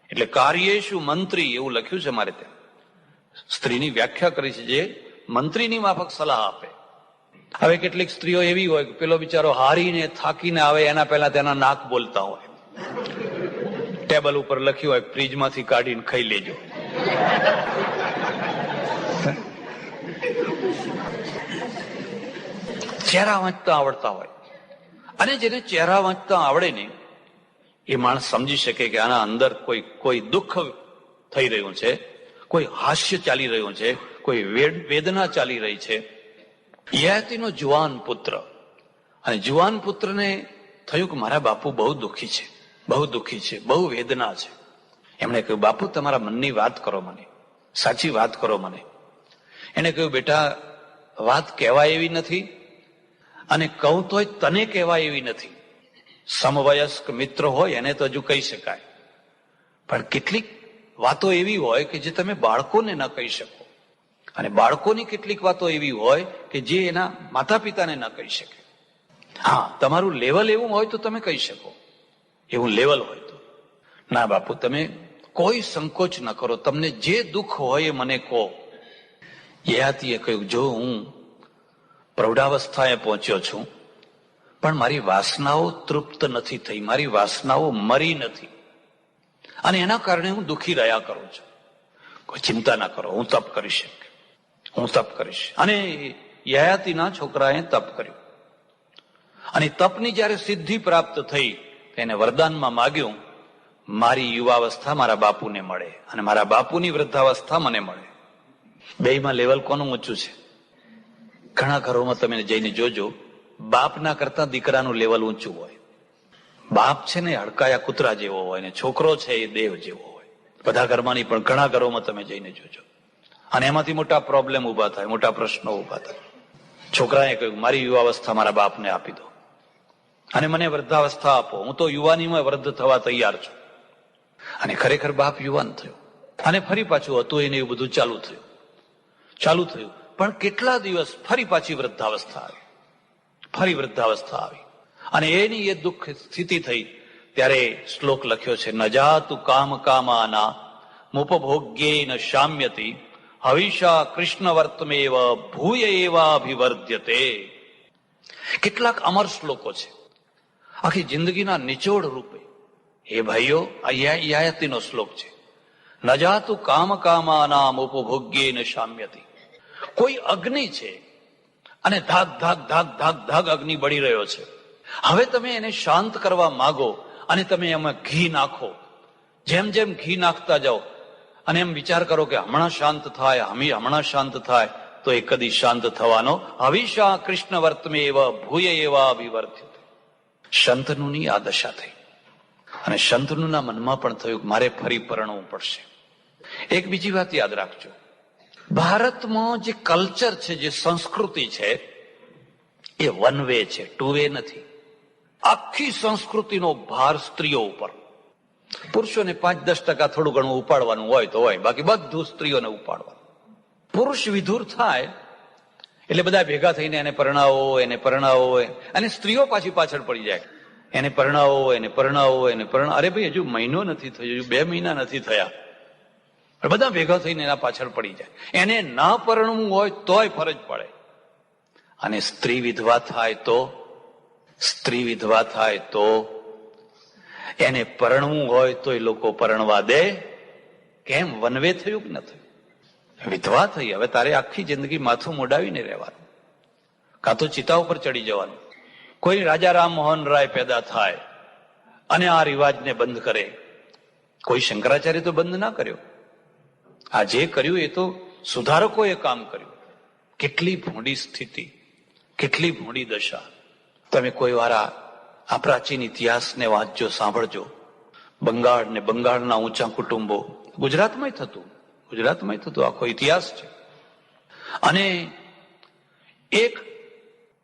એટલે કાર્યેશુ મંત્રી એવું લખ્યું છે મારે ત્યાં. સ્ત્રીની વ્યાખ્યા કરી છે જે મંત્રીની માફક સલાહ આપે. હવે કેટલીક સ્ત્રીઓ એવી હોય કે પેલો બિચારો હારીને થાકીને આવે એના પહેલા તેના નાક બોલતા હોય, ટેબલ ઉપર લખ્યું હોય ફ્રીજમાંથી કાઢીને ખાઈ લેજો. ચહેરા વાંચતા આવડતા હોય, અને જેને ચહેરા વાંચતા આવડે ને એ માણસ સમજી શકે કે આના અંદર કોઈ દુઃખ થઈ રહ્યું છે, કોઈ હાસ્ય ચાલી રહ્યું છે, કોઈ વેદના ચાલી રહી છે. યયાતિનો જુવાન પુત્ર, અને જુવાન પુત્રને થયું કે મારા બાપુ બહુ દુઃખી છે, બહુ દુઃખી છે, બહુ વેદના છે. એમણે કહ્યું બાપુ તમારા મનની વાત કરો મને, સાચી વાત કરો મને. એને કહ્યું બેટા વાત કહેવાય એવી નથી, અને કહું તોય તને કહેવાય એવી નથી. સમવયસ્ક મિત્ર હોય એને તો હજુ કહી શકાય, પણ કેટલીક વાતો એવી હોય કે જે તમે બાળકોને ન કહી શકો, અને બાળકોની કેટલીક વાતો એવી હોય કે જે એના માતા પિતાને ન કહી શકે. હા, તમારું લેવલ એવું હોય તો તમે કહી શકો, એવું લેવલ હોય તો. ના બાપુ તમે કોઈ સંકોચ ન કરો, તમને જે દુઃખ હોય એ મને કહો. યયાતિએ કહ્યું જો હું પ્રૌઢાવસ્થાએ પહોંચ્યો છું, પણ મારી વાસનાઓ તૃપ્ત નથી થઈ, મારી વાસનાઓ મરી નથી, અને એના કારણે હું દુઃખી રહ્યા કરું છું. કોઈ ચિંતા ના કરો, હું તપ કરીશ, હું તપ કરીશ. અને યયાતિના છોકરાએ તપ કર્યું, અને તપની જયારે સિદ્ધિ પ્રાપ્ત થઈ એને વરદાનમાં માગ્યું, મારી યુવાવસ્થા મારા બાપુને મળે અને મારા બાપુની વૃદ્ધાવસ્થા મને મળે. બેયમાં લેવલ કોનું ઊંચું છે? ઘણા ઘરોમાં તમે જઈને જોજો, બાપના કરતા દીકરાનું લેવલ ઊંચું હોય. બાપ છે ને હડકાયા કૂતરા જેવો હોય ને છોકરો છે એ દેવ જેવો હોય. બધા ઘરમાં નહીં પણ ઘણા ઘરોમાં તમે જઈને જોજો, અને એમાંથી મોટા પ્રોબ્લેમ ઉભા થાય, મોટા પ્રશ્નો ઉભા થાય. છોકરાએ કહ્યું, મારી યુવાવસ્થા મારા બાપને આપી દો અને મને વૃદ્ધાવસ્થા આપો, હું તો યુવાનીમાં વૃદ્ધ થવા તૈયાર છું. અને ખરેખર બાપ યુવાન થયો, અને ફરી પાછું હતું એને એવું બધું ચાલુ થયું. પણ કેટલા દિવસ ફરી પાછી વૃદ્ધાવસ્થા આવી, ફરી વૃદ્ધાવસ્થા આવી, અને એની એ દુઃખ સ્થિતિ થઈ. ત્યારે શ્લોક લખ્યો છે, ન જાતુ કામ કામાના મુપભોગ્યેન શામ્યતિ હવિષા કૃષ્ણ વર્તમેવ ભૂય એવાભિવર્ધ્યતે. કેટલાક અમર શ્લોકો છે, આખી જિંદગીના નિચોડ રૂપે. હે ભાઈઓ, આ યાયતીનો શ્લોક છે. ન જાતુ કામ કામાનામ ઉપભોગ્યેન શામ્યતિ. કોઈ અગ્નિ છે અને ધાક ધાક ધાક ધાક ધાક અગ્નિ બળી રહ્યો છે. હવે તમે એને શાંત કરવા માંગો અને તમે એમાં ઘી નાખો. જેમ જેમ ઘી નાખતા જાઓ અને એમ વિચાર કરો કે હમણાં શાંત થાય, હમણાં શાંત થાય, તો એ કદી શાંત થવાનો. હવિષા કૃષ્ણ વર્તમે એવા ભૂય એવા અભિવર્ધ્યતે. શંતનુની આ દશા થઈ, અને શંતનુના મનમાં પણ થયું કે મારે ફરી પરણવું પડશે. એક બીજી વાત યાદ રાખજો, ભારતમાં જે કલ્ચર છે, જે સંસ્કૃતિ છે, એ વન વે છે, ટુ વે નથી. આખી સંસ્કૃતિનો ભાર સ્ત્રીઓ ઉપર. પુરુષોને 5-10% થોડું ઘણું ઉપાડવાનું હોય તો હોય, બાકી બધું સ્ત્રીઓને ઉપાડવાનું. પુરુષ વિધુર થાય એટલે બધા ભેગા થઈને એને પરણાવો, અને સ્ત્રીઓ પાછી પાછળ પડી જાય. એને પરણાવો. અરે ભાઈ, હજુ મહિનો નથી થયો, હજુ 2 મહિના નથી થયા, બધા ભેગા થઈને એના પાછળ પડી જાય. એને ના પરણવું હોય તોય ફરજ પડે. અને સ્ત્રી વિધવા થાય તો એને પરણવું હોય તો એ લોકો પરણવા દે. કેમ? વનવે થયું કે ન થયું? વિધવા થઈ, હવે તારે આખી જિંદગી માથું મોડાવીને રહેવાનું, કાં તો ચિતા ઉપર ચડી જવાનું. કોઈ રાજા રામ મોહન રાય પેદા થાય અને આ રિવાજને બંધ કરે. કોઈ શંકરાચાર્ય તો બંધ ના કર્યો. આ જે કર્યું એ તો સુધારકોએ કામ કર્યું. કેટલી ભૂંડી સ્થિતિ, કેટલી ભૂંડી દશા. તમે કોઈ વાર આ પ્રાચીન ઇતિહાસને વાંચજો, સાંભળજો. બંગાળ ને બંગાળના ઊંચા કુટુંબો, ગુજરાતમાંય થતું આખો ઇતિહાસ છે. અને એક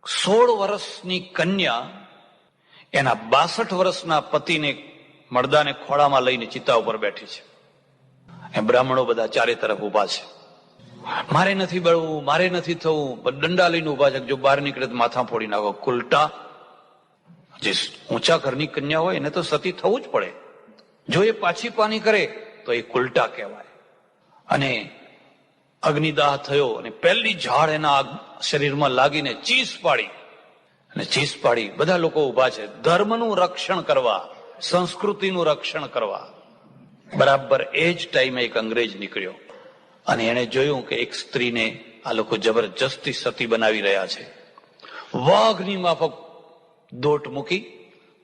16 વર્ષની કન્યા એના 62 વર્ષના પતિને મળદાને ખોળામાં લઈને ચિતા ઉપર બેઠી છે. એ બ્રાહ્મણો બધા ચારે તરફ ઉભા છે. મારે નથી બળવું, મારે નથી થવું, દંડા લઈને ઉભા છે. જો બહાર નીકળે તો માથા ફોડી નાખો. કુલટા. જે ઊંચા ઘરની કન્યા હોય એને તો સતી થવું જ પડે. જો એ પાછી પાની કરે તો એ કુલટા કહેવાય. અને અગ્નિદાહ થયો અને પહેલી ઝાડ એના શરીરમાં લાગીને ચીસ પાડી. બધા લોકો ઉભા છે ધર્મનું રક્ષણ કરવા, સંસ્કૃતિનું રક્ષણ કરવા. બરાબર એ જ ટાઈમે એક અંગ્રેજ નીકળ્યો અને એને જોયું કે એક સ્ત્રીને આ લોકો જબરજસ્તી સતી બનાવી રહ્યા છે. વાઘની માફક દોટ મૂકી,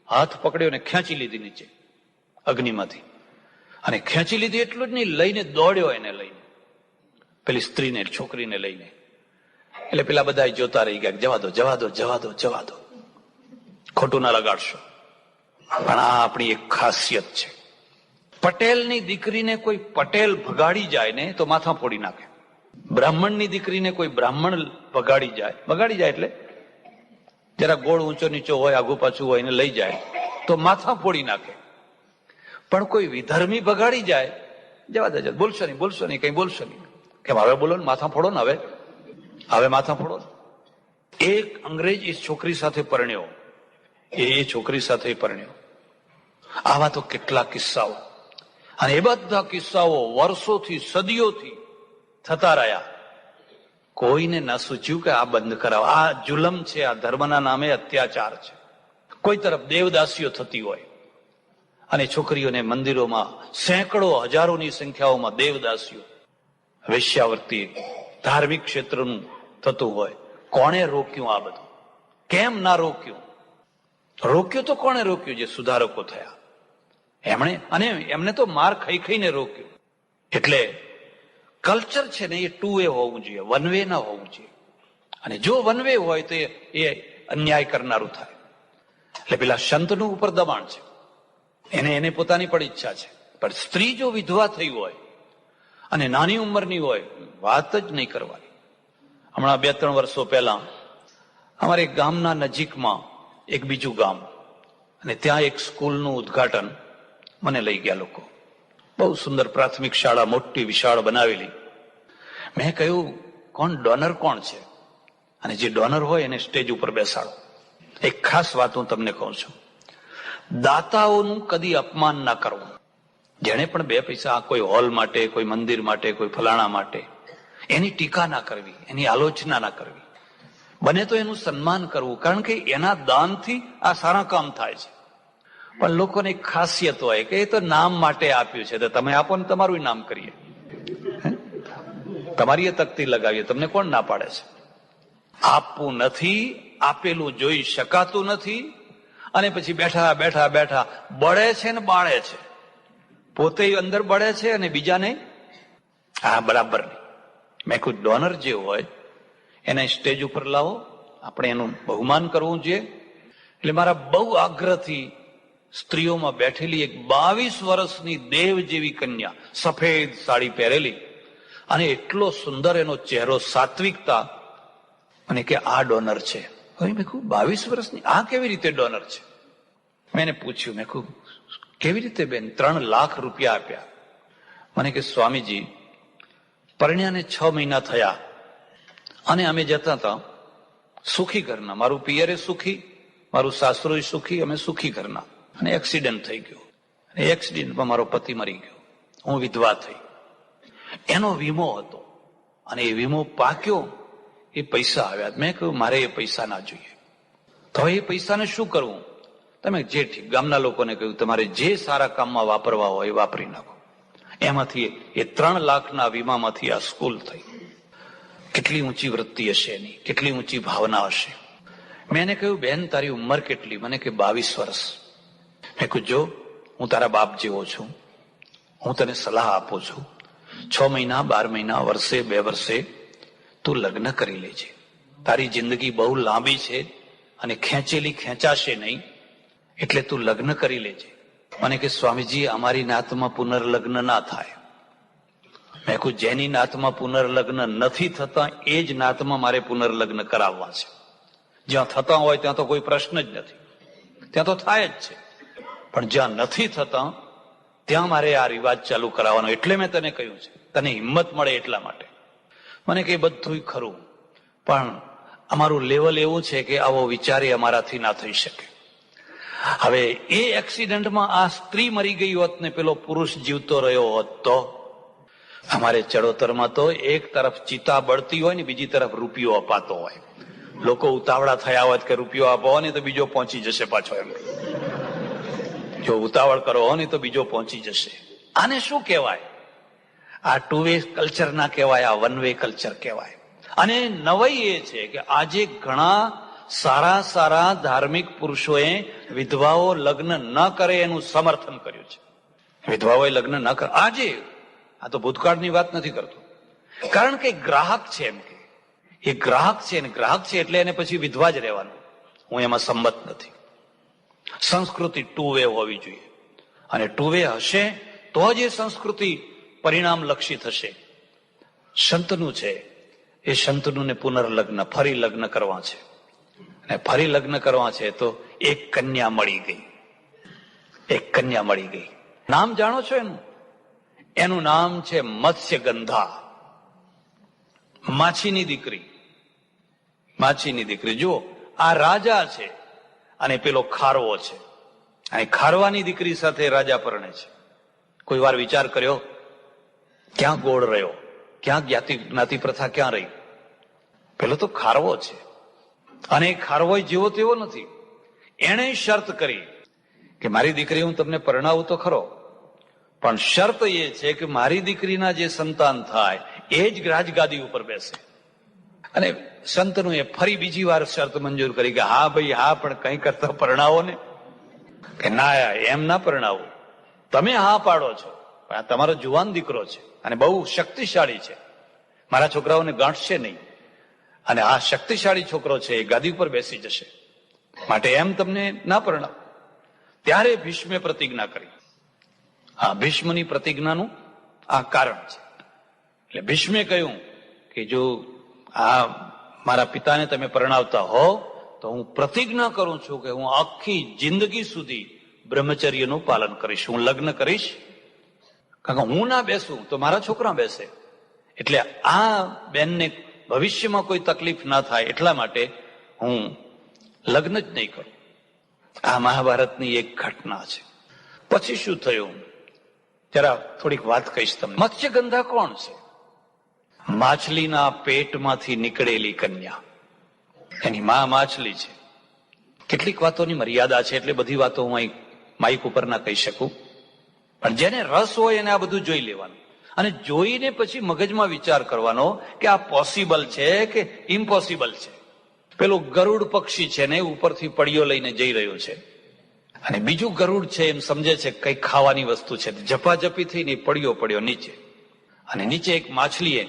હાથ પકડ્યો અને ખેંચી લીધી નીચે અગ્નિમાંથી. અને ખેંચી લીધી એટલું જ નહીં, લઈને દોડ્યો એને લઈને, પેલી સ્ત્રીને, છોકરીને લઈને. એટલે પેલા બધા જોતા રહી ગયા, જવા દો, ખોટું ના લગાડશો. પણ આ આપણી એક ખાસિયત છે. પટેલની દીકરીને કોઈ પટેલ ભગાડી જાય ને તો માથા ફોડી નાખે. બ્રાહ્મણની દીકરીને કોઈ બ્રાહ્મણ ભગાડી જાય એટલે જરા ગોળ ઊંચો નીચો હોય, આગુ પાછું હોય, એને લઈ જાય તો માથા ફોડી નાખે. પણ કોઈ વિધર્મી ભગાડી જાય, જવા દે, બોલશો નહીં, કઈ બોલશો નહીં. કેમ? હવે બોલો ને, માથા ફોડો ને, હવે માથા ફોડો. એક અંગ્રેજ એ છોકરી સાથે પરણ્યો, આવા તો કેટલા કિસ્સાઓ. અને એ બધા કિસ્સાઓ વર્ષોથી, સદીઓથી થતા રહ્યા. કોઈને ના સૂચ્યું કે આ બંધ કરાવો. આ જુલમ છે, આ ધર્મના નામે અત્યાચાર છે. કોઈ તરફ દેવદાસીઓ થતી હોય અને છોકરીઓને મંદિરોમાં સેંકડો હજારોની સંખ્યાઓમાં દેવદાસીઓ, વેશ્યાવૃત્તિ, ધાર્મિક ક્ષેત્રનું થતું હોય. કોણે રોક્યું આ બધું? કેમ ના રોક્યું? રોક્યું તો કોણે રોક્યું? જે સુધારકો થયા એમણે, અને એમને તો માર ખાઈ ખાઈને રોક્યું. એટલે કલ્ચર છે ને એ 2 વે હોવું જોઈએ, 1 વે ના હોવું જોઈએ. અને જો 1 વે હોય તો એ અન્યાય કરનારું થાય. એટલે પેલા સંતનું ઉપર દબાણ છે, એને પોતાની પણ ઈચ્છા છે. પણ સ્ત્રી જો વિધવા થઈ હોય અને નાની ઉંમરની હોય, વાત જ નહીં કરવાની. હમણાં 2-3 વર્ષો પહેલા અમારે ગામના નજીકમાં એક બીજું ગામ, અને ત્યાં એક સ્કૂલનું ઉદ્ઘાટન મને લઈ ગયા લોકો. બહુ સુંદર પ્રાથમિક શાળા, મોટી વિશાળ બનાવેલી. મેં કહ્યું, કોણ ડોનર કોણ છે? અને જે ડોનર હોય એને સ્ટેજ ઉપર બેસાડો. એક ખાસ વાત હું તમને કહું છું, દાતાઓનું કદી અપમાન ના કરવું. જેને પણ 2 પૈસા કોઈ હોલ માટે, કોઈ મંદિર માટે, કોઈ ફલાણા માટે, એની ટીકા ના કરવી, એની આલોચના ના કરવી. બને તો એનું સન્માન કરવું, કારણ કે એના દાનથી આ સારા કામ થાય છે. પણ લોકોને એક ખાસિયત હોય કે એ તો નામ માટે આપ્યું છે, તો તમે આપો ને તમારું નામ કરીએ, તમારી તકતી લગાવીએ, તમને કોણ ના પાડે છે? આપવું નથી, આપેલું જોઈ શકાતું નથી, અને પછી બેઠા બેઠા બેઠા બળે છે ને બાળે છે. પોતે અંદર બળે છે અને બીજાને બરાબર નહીં. મેં કોઈ ડોનર જે હોય એને સ્ટેજ ઉપર લાવો, આપણે એનું બહુમાન કરવું જોઈએ. એટલે મારા બહુ આગ્રહથી સ્ત્રીઓમાં બેઠેલી એક 22 વર્ષની દેવ જેવી કન્યા, સફેદ સાડી પહેરેલી, અને એટલો સુંદર એનો ચહેરો, સાત્વિકતા, અને કે આ ડોનર છે. હવે મેં કહ્યું 22 વર્ષની આ કેવી રીતે ડોનર છે? મેં એને પૂછ્યું, મેં કહ્યું કેવી રીતે બેન? 3 લાખ રૂપિયા આપ્યા. મને કે સ્વામીજી, પરણ્યાને 6 મહિના થયા અને અમે જતા હતા સુખી ઘરના, મારું પિયરે સુખી, મારું સાસરો સુખી, અમે સુખી ઘરના, અને એક્સિડન્ટ થઈ ગયો. અને એક્સિડન્ટમાં મારો પતિ મરી ગયો, હું વિધવા થઈ. એનો વીમો હતો અને એ વીમો પાક્યો, એ પૈસા આવ્યા. મેં કહ્યું મારે એ પૈસા ના જોઈએ. તો એ પૈસાને શું કરવું? તમે જે ઠીક, ગામના લોકોને કહ્યું તમારે જે સારા કામમાં વાપરવા હોય એ વાપરી નાખો. એમાંથી એ 3 લાખના વીમામાંથી આ સ્કૂલ થઈ. કેટલી ઊંચી વૃત્તિ હશે એની, કેટલી ઊંચી ભાવના હશે. મેં એને કહ્યું બેન તારી ઉંમર કેટલી? મને કે 22 વર્ષ. મેં કહ્યું જો હું તારા બાપ જેવો છું, હું તને સલાહ આપું છું, 6 મહિના, 12 મહિના, વર્ષે, 2 વર્ષે તું લગ્ન કરી લેજે. તારી જિંદગી બહુ લાંબી છે અને ખેંચેલી ખેંચાશે નહીં, એટલે તું લગ્ન કરી લેજે. મને કે સ્વામીજી અમારી નાતમાં પુનર્લગ્ન ના થાય. મેં કહ્યું જેની નાતમાં પુનર્લગ્ન નથી થતા એ જ નાતમાં મારે પુનર્લગ્ન કરાવવા છે. જ્યાં થતા હોય ત્યાં તો કોઈ પ્રશ્ન જ નથી, ત્યાં તો થાય જ છે. પણ જ્યાં નથી થતા ત્યાં મારે આ રિવાજ ચાલુ કરાવવાનો. એટલે મેં તને કહ્યું છે, તને હિંમત મળે એટલા માટે. મને કે બધું ખરું, પણ અમારું લેવલ એવું છે કે આવો વિચારે અમારાથી ના થઈ શકે. હવે એ એક્સિડન્ટમાં આ સ્ત્રી મરી ગઈ હોત ને પેલો પુરુષ જીવતો રહ્યો હોત તો અમારે ચડોતરમાં તો એક તરફ ચિતા બળતી હોય ને બીજી તરફ રૂપિયો અપાતો હોય. લોકો ઉતાવળા થયા હોત કે રૂપિયો આપો ને તો બીજો પહોંચી જશે પાછો. એમ જો ઉતાવળ કરો ને તો બીજો પહોંચી જશે. આને શું કહેવાય? આ 2 વે કલ્ચર ના કહેવાય, આ 1 વે કલ્ચર કહેવાય. અને નવાઈ એ છે કે આજે ઘણા સારા સારા ધાર્મિક પુરુષોએ વિધવાઓ લગ્ન ન કરે એનું સમર્થન કર્યું છે. વિધવાઓએ લગ્ન ન કરે આજે, આ તો ભૂતકાળની વાત નથી કરતો, કારણ કે ગ્રાહક છે. એમ કે એ ગ્રાહક છે ને ગ્રાહક છે એટલે એને પછી વિધવા જ રહેવાનું. હું એમાં સંમત નથી. સંસ્કૃતિ 2 વે હોવી જોઈએ, અને 2 વે હશે તો જ એ સંસ્કૃતિ પરિણામ લક્ષી થશે. સંતનું છે, એ સંતનું ને પુનર્લગ્ન, ફરી લગ્ન કરવા છે, અને ફરી લગ્ન કરવા છે તો એક કન્યા મળી ગઈ. એક કન્યા મળી ગઈ. નામ જાણો છો એનું? એનું નામ છે મત્સ્યગંધા, માછીની દીકરી. માછીની દીકરી. જુઓ, આ રાજા છે અને પેલો ખારવો છે, અને ખારવાની દીકરી સાથે રાજા પરણે છે. કોઈ વાર વિચાર કર્યો ક્યાં ગોળ રહ્યો? ક્યાં જ્ઞાતિ પ્રથા ક્યાં રહી? પેલો તો ખારવો છે, અને ખારવો જેવો તેવો નથી. એણે શરત કરી કે મારી દીકરી હું તમને પરણાવું તો ખરો, પણ શરત એ છે કે મારી દીકરીના જે સંતાન થાય એ જ રાજગાદી ઉપર બેસે. અને સંતનું એ ફરી બીજી વાર શરત મંજૂર કરી કે હા ભાઈ હા, પણ કઈ કરતા પરણાવો ને. કે ના, એમ ના પરણાવો, તમે હા પાડો છો, પણ આ તમારો જુવાન દીકરો છે અને બહુ શક્તિશાળી છે, મારા છોકરાઓને ગાંઠશે નહીં, અને આ શક્તિશાળી છોકરો છે એ ગાદી ઉપર બેસી જશે, માટે એમ તમને ના પરણાવો. ત્યારે ભીષ્મે પ્રતિજ્ઞા કરી. આ ભીષ્મની પ્રતિજ્ઞાનું આ કારણ છે. એટલે ભીષ્મે કહ્યું કે જો આ મારા પિતાને તમે પરણાવતા હો તો હું પ્રતિજ્ઞા કરું છું કે હું આખી જિંદગી સુધી બ્રહ્મચર્યનું પાલન કરીશ, હું લગ્ન કરીશ. કારણ કે હું ના બેસું તો મારા છોકરા બેસે, એટલે આ બેનને ભવિષ્યમાં કોઈ તકલીફ ના થાય એટલા માટે હું લગ્ન જ નહીં કરું. આ મહાભારતની એક ઘટના છે. પછી શું થયું જરા થોડીક વાત કહીશ તમને. મત્સ્યગંધા કોણ છે? માછલીના પેટમાંથી નીકળેલી કન્યા, એની માં માછલી છે. કેટલીક વાતોની મર્યાદા છે, એટલે બધી વાતો હું અહીં માઇક ઉપર ના કહી શકું, પણ જેને રસ હોય એને આ બધું જોઈ લેવાનું, અને જોઈને પછી મગજમાં વિચાર કરવાનો કે આ પોસિબલ છે કે ઇમ્પોસિબલ છે. પેલું ગરુડ પક્ષી છે ને ઉપરથી પડીઓ લઈને જઈ રહ્યો છે, અને બીજું ગરુડ છે એમ સમજે છે કઈ ખાવાની વસ્તુ છે, ઝપાઝપી થઈને પડીઓ પડ્યો નીચે, અને નીચે એક માછલીએ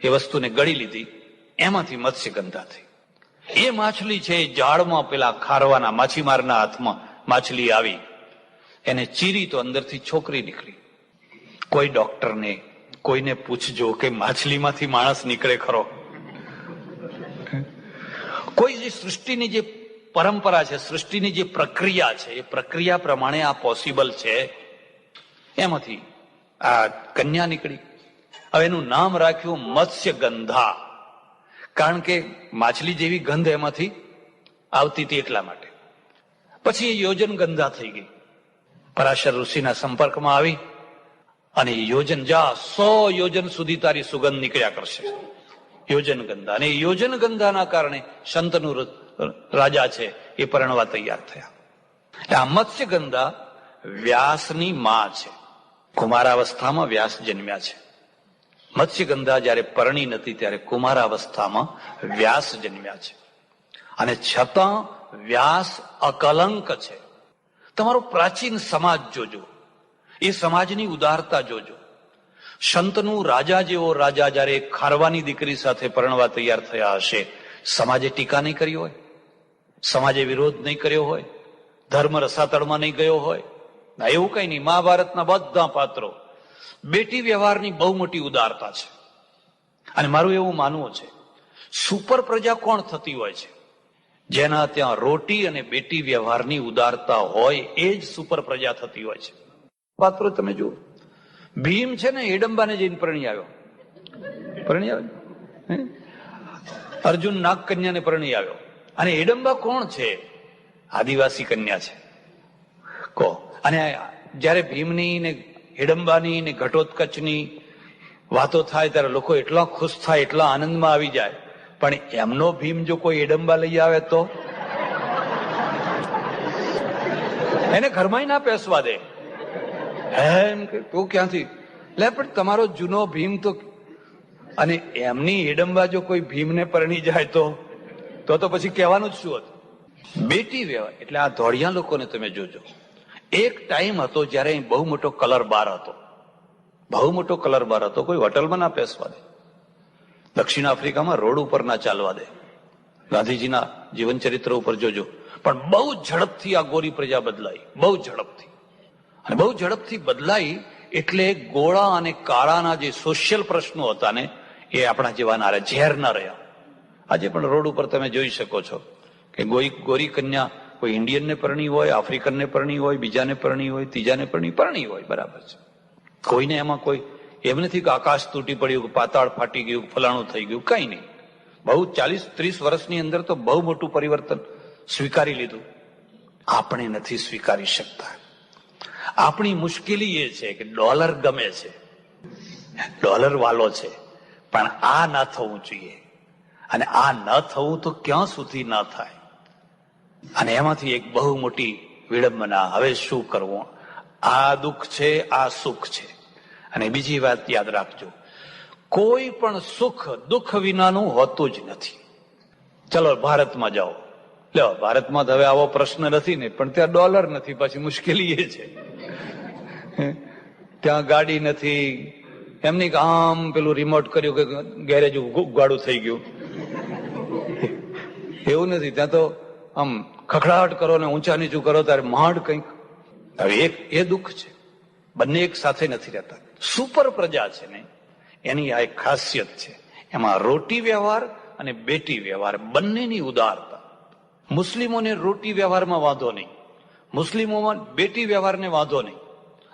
એ વસ્તુને ગળી લીધી, એમાંથી મત્સ્યગંધા થઈ. એ માછલી છે એ જાળમાં પેલા ખારવાના માછીમારના હાથમાં માછલી આવી, એને ચીરી તો અંદરથી છોકરી નીકળી. કોઈ ડોક્ટરને કોઈને પૂછજો કે માછલીમાંથી માણસ નીકળે ખરો? કોઈ જે સૃષ્ટિની જે પરંપરા છે, સૃષ્ટિની જે પ્રક્રિયા છે, એ પ્રક્રિયા પ્રમાણે આ પોસિબલ છે. એમાંથી આ કન્યા નીકળી. હવે એનું નામ રાખ્યું મત્સ્યગંધા, કારણ કે માછલી જેવી ગંધ એમાંથી આવતી હતી એટલા માટે. પછી એ યોજન ગંધા થઈ ગઈ, પરાશર ઋષિના સંપર્કમાં આવી, અને યોજન જા 100 યોજન સુધી તારી સુગંધ નીકળ્યા કરશે, યોજન ગંધા. અને યોજન ગંધાના કારણે સંતનું રાજા છે એ પરણવા તૈયાર થયા. આ મત્સ્યગંધા વ્યાસની માં છે. કુમારાવસ્થામાં વ્યાસ જન્મ્યા છે. મત્સ્યગંધા જયારે પરણી નથી ત્યારે કુમારાવસ્થામાં વ્યાસ જન્મ્યા છે, અને છતાં વ્યાસ અકલંક છે. તમારો પ્રાચીન સમાજ જોજો, એ સમાજની ઉદારતા જોજો. સંતનું રાજા જેવો રાજા જયારે ખારવાની દીકરી સાથે પરણવા તૈયાર થયા હશે, સમાજે ટીકા નહીં કરી હોય, સમાજે વિરોધ નહીં કર્યો હોય, ધર્મ રસાતળમાં નહીં ગયો હોય. ના, એવું કઈ નહીં. મહાભારતના બધા પાત્રો બેટી વ્યવહારની બહુ મોટી ઉદારતા છે. અને મારું એવું માનવું છે, સુપર પ્રજા કોણ થતી હોય છે? જેના ત્યાં રોટી અને બેટી વ્યવહારની ઉદારતા હોય એ જ સુપર પ્રજા થતી હોય છે. પાત્રો તમે જુઓ, ભીમ છે ને હિડંબાને જઈને પરણી આવ્યો, અર્જુન નાગ કન્યાને પરણી આવ્યો. અને હિડંબા કોણ છે? આદિવાસી કન્યા છે. કહો. અને જયારે ભીમની ને હિડંબાની ને ઘટોત્કચની વાતો થાય ત્યારે લોકો એટલા ખુશ થાય, એટલા આનંદમાં આવી જાય. પણ એમનો ભીમ જો કોઈ હિડંબા લઈ આવે તો એને ઘરમાં ના પેસવા દે. એમ કે તું ક્યાંથી લે? પણ તમારો જૂનો ભીમ તો. અને એમની હિડંબા જો કોઈ ભીમને પરણી જાય તો પછી કહેવાનું જ શું હતું? બેટી વ્યવહાર એટલે આ ધોળિયા લોકોને તમે જોજો. એક ટાઈમ હતો જયારે અહીં બહુ મોટો કલર બાર હતો, બહુ મોટો કલર બાર હતો. કોઈ હોટલમાં ના પેસવા દે, દક્ષિણ આફ્રિકામાં રોડ ઉપર ના ચાલવા દે. ગાંધીજીના જીવન ચરિત્ર ઉપર જોજો. પણ બહુ ઝડપથી આ ગોરી પ્રજા બદલાઈ, બહુ ઝડપથી. અને બહુ ઝડપથી બદલાઈ એટલે ગોળા અને કાળાના જે સોશિયલ પ્રશ્નો હતા ને એ આપણા જેવા ના રહ્યા, ઝેર ના રહ્યા. આજે પણ રોડ ઉપર તમે જોઈ શકો છો કે ગોરી કન્યા કોઈ ઇન્ડિયનને પરણી હોય, આફ્રિકનને પરણી હોય, બીજાને પરણી હોય, ત્રીજાને પરણી હોય, બરાબર છે. કોઈને એમાં કોઈ એમ નથી કે આકાશ તૂટી પડ્યું, પાતાળ ફાટી ગયું, ફલાણું થઈ ગયું, કઈ નહીં. બહુ 40-30 વર્ષની અંદર તો બહુ મોટું પરિવર્તન સ્વીકારી લીધું. આપણે નથી સ્વીકારી શકતા. આપણી મુશ્કેલી એ છે કે ડોલર ગમે છે, ડોલર વાલો છે, પણ આ ના થવું જોઈએ. અને આ ન થવું તો ક્યાં સુધી ના થાય? અને એમાંથી એક બહુ મોટી વિડંબના, હવે શું કરવું? આ દુઃખ છે, આ સુખ છે. અને બીજી વાત યાદ રાખજો, કોઈ પણ સુખ દુઃખ વિનાનું હોતું જ નથી. ચલો ભારતમાં જાઓ, લો ભારતમાં હવે આવો પ્રશ્ન નથી ને, પણ ત્યાં ડોલર નથી, પછી મુશ્કેલી એ છે. ત્યાં ગાડી નથી, એમની આમ પેલું રિમોટ કર્યું કે ગેરેજ ગાડું થઈ ગયું, એવું નથી. ત્યાં તો આમ ખખડાટ કરો ને ઊંચા નીચું કરો ત્યારે માંડ કંઈક. હવે એક એ દુઃખ છે, બંને એક સાથે નથી રહેતા. સુપર પ્રજા છે ને, એની આ એક ખાસિયત છે, એમાં રોટી વ્યવહાર અને બેટી વ્યવહાર બંનેની ઉદારતા. મુસ્લિમોને રોટી વ્યવહારમાં વાંધો નહીં, મુસ્લિમોમાં બેટી વ્યવહારને વાંધો નહીં.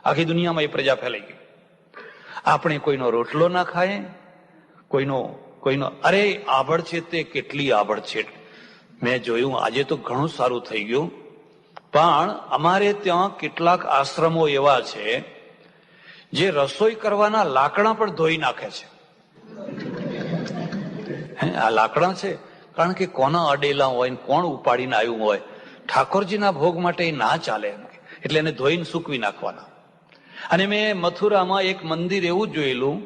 આખી દુનિયામાં એ પ્રજા ફેલાઈ ગઈ. આપણે કોઈનો રોટલો ના ખાય, કોઈનો અરે આભળ છે તે કેટલી આભળ છે. મેં જોયું આજે તો ઘણું સારું થઈ ગયું, પણ અમારે ત્યાં કેટલાક આશ્રમો એવા છે જે રસોઈ કરવાના લાકડા પણ ધોઈ નાખે છે. આ લાકડા છે કારણ કે કોના અડેલા હોય, કોણ ઉપાડીને આવ્યું હોય, ઠાકોરજીના ભોગ માટે એ ના ચાલે એમ, એટલે એને ધોઈને સૂકવી નાખવાના. અને મેં મથુરામાં એક મંદિર એવું જોયેલું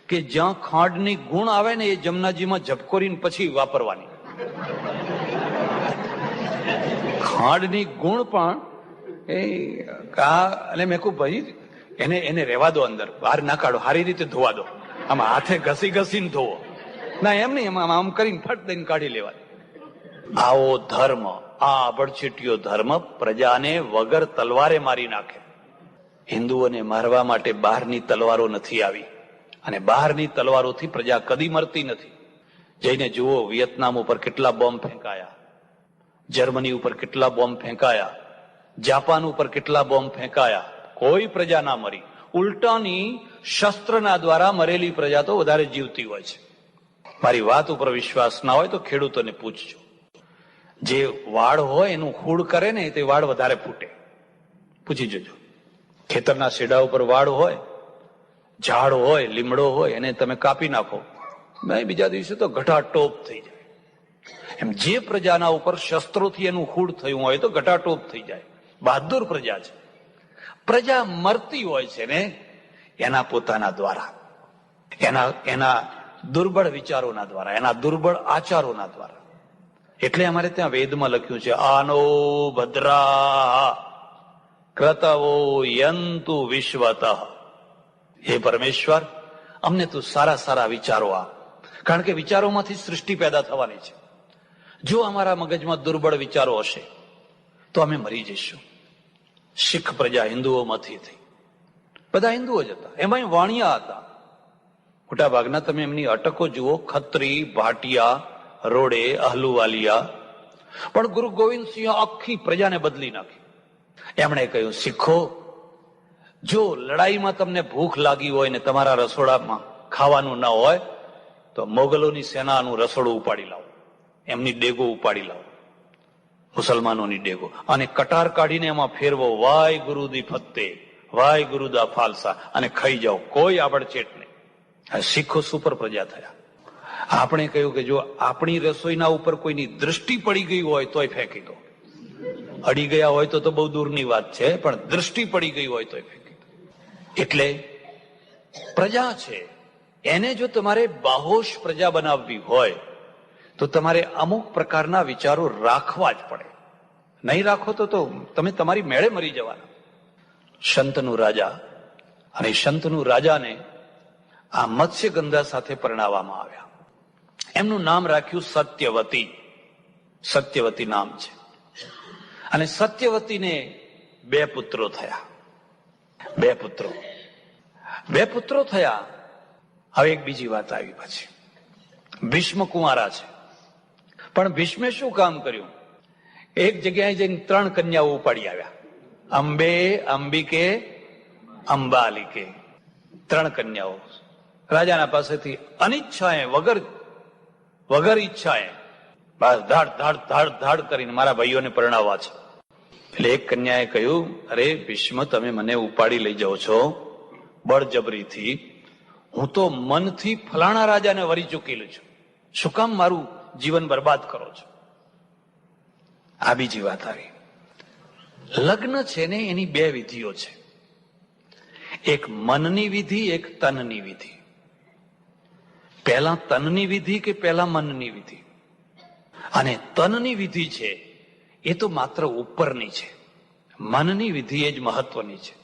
કે જ્યાં ખાંડની ગુણ આવે ને એ જમનાજીમાં ઝબકોરીને પછી વાપરવાની. ખાંડની ગુણ પણ અને મેં કહું ભાઈ એને રહેવા દો, અંદર બહાર ના કાઢો, સારી રીતે ધોવા દો, આમાં હાથે ઘસી ઘસીને ધોવો. ના એમ નહીં, આમ કરીને ફટ દઈને કાઢી લેવા. આવો ધર્મ, આ આબડછેટીયો ધર્મ પ્રજાને વગર તલવારે મારી નાખે. હિન્દુઓને મારવા માટે બહારની તલવારો નથી આવી, અને બહારની તલવારોથી પ્રજા કદી મરતી નથી. જઈને જુઓ, વિયેતનામ ઉપર કેટલા બોમ્બ ફેંકાયા, જર્મની ઉપર કેટલા બોમ્બ ફેંકાયા, જાપાન ઉપર કેટલા બોમ્બ ફેંકાયા, કોઈ પ્રજા ના મરી. ઉલટાની શસ્ત્રના દ્વારા મરેલી પ્રજા તો વધારે જીવતી હોય છે. મારી વાત ઉપર વિશ્વાસ ના હોય તો ખેડૂતોને પૂછજો. જે વાડ હોય એનું ખૂડ કરે ને તે વાડ વધારે ફૂટે. પૂછી જોજો. ખેતરના શેડા ઉપર વાડ હોય, ઝાડ હોય, લીમડો હોય, એને તમે કાપી નાખો, બીજા દિવસે તો ઘટાટોપ થઈ જાય. એમ જે પ્રજાના ઉપર શસ્ત્રોથી એનું ખૂડ થયું હોય તો ઘટાટોપ થઈ જાય. બહાદુર પ્રજા છે. પ્રજા મરતી હોય છે ને એના પોતાના દ્વારા, એના દુર્બળ વિચારોના દ્વારા, એના દુર્બળ આચારોના દ્વારા. એટલે અમારે ત્યાં વેદમાં લખ્યું છે, આનો ભદ્રા ક્રતવો યંતુ વિશ્વતઃ. હે પરમેશ્વર, અમને તું સારા સારા વિચારો આપ, કારણ કે વિચારોમાંથી સૃષ્ટિ પેદા થવાની છે. જો અમારા મગજમાં દુર્બળ વિચારો હશે તો અમે મરી જઈશું. શીખ પ્રજા હિન્દુઓમાંથી થઈ, બધા હિન્દુઓ જ હતા, એમાં વાણિયા હતા મોટા ભાગના. તમે એમની અટકો જુઓ, ખત્રી, ભાટિયા, રોડે, અહલુવાલિયા. પણ ગુરુ ગોવિંદસિંહ આખી પ્રજાને બદલી નાખી. એમણે કહ્યું, શીખો, જો લડાઈમાં તમને ભૂખ લાગી હોય ને તમારા રસોડામાં ખાવાનું ના હોય તો મોગલોની સેનાનું રસોડું ઉપાડી લાવો, એમની ડેગો ઉપાડી લાવો, મુસલમાનોની ડેગો, અને કટાર કાઢીને એમાં ફેરવો, વાય ગુરુદી ફત્તે, વાય ગુરુદા ફાલસા, અને ખાઈ જાઓ, કોઈ આબડચેટ નહીં. શીખો સુપર પ્રજા થયા. આપણે કહ્યું કે જો આપણી રસોઈના ઉપર કોઈની દૃષ્ટિ પડી ગઈ હોય તોય ફેંકી દો. અડી ગયા હોય તો બહુ દૂરની વાત છે, પણ દૃષ્ટિ પડી ગઈ હોય તોય ફેંકી દો. એટલે પ્રજા છે એને જો તમારે બાહોશ પ્રજા બનાવવી હોય તો તમારે અમુક પ્રકારના વિચારો રાખવા જ પડે. નહીં રાખો તો તમે તમારી મેળે મરી જવાના. શંતનુ રાજા, અને શંતનુ રાજાને આ મત્સ્યગંધા સાથે પરણાવવામાં આવ્યા. એમનું નામ રાખ્યું સત્યવતી. સત્યવતી નામ છે. અને સત્યવતીને 2 પુત્રો થયા. 2 પુત્રો થયા. હવે એક બીજી વાત આવી પછી. ભીષ્મ કુંવારા છે, પણ ભીષ્મે શું કામ કર્યું? એક જગ્યાએ જઈને 3 કન્યાઓ ઉપાડી આવ્યા. અંબે, અંબિકે, અંબાલિકે. 3 કન્યાઓ રાજાના પાસેથી અનિચ્છાએ, વગર ઈચ્છાએ, બસ ધાડ ધાડ ધાડ ધાડ કરીને મારા ભાઈઓને પરણાવવા છે. એટલે એક કન્યાએ કહ્યું, અરે ભીષ્મ, તમે મને ઉપાડી લઈ જાઓ છો બળજબરીથી, હું તો મનથી ફલાણા રાજાને વરી ચૂકેલું છું, શું કામ મારું જીવન બરબાદ કરો છો? આ બીજી વાત આવી. લગ્ન છે ને એની બે વિધિઓ છે, એક મનની વિધિ, એક તનની વિધિ. પહેલા તનની વિધિ કે પહેલા મનની વિધિ? અને તનની વિધિ છે એ તો માત્ર ઉપરની છે, મનની વિધિ એ જ મહત્વની છે.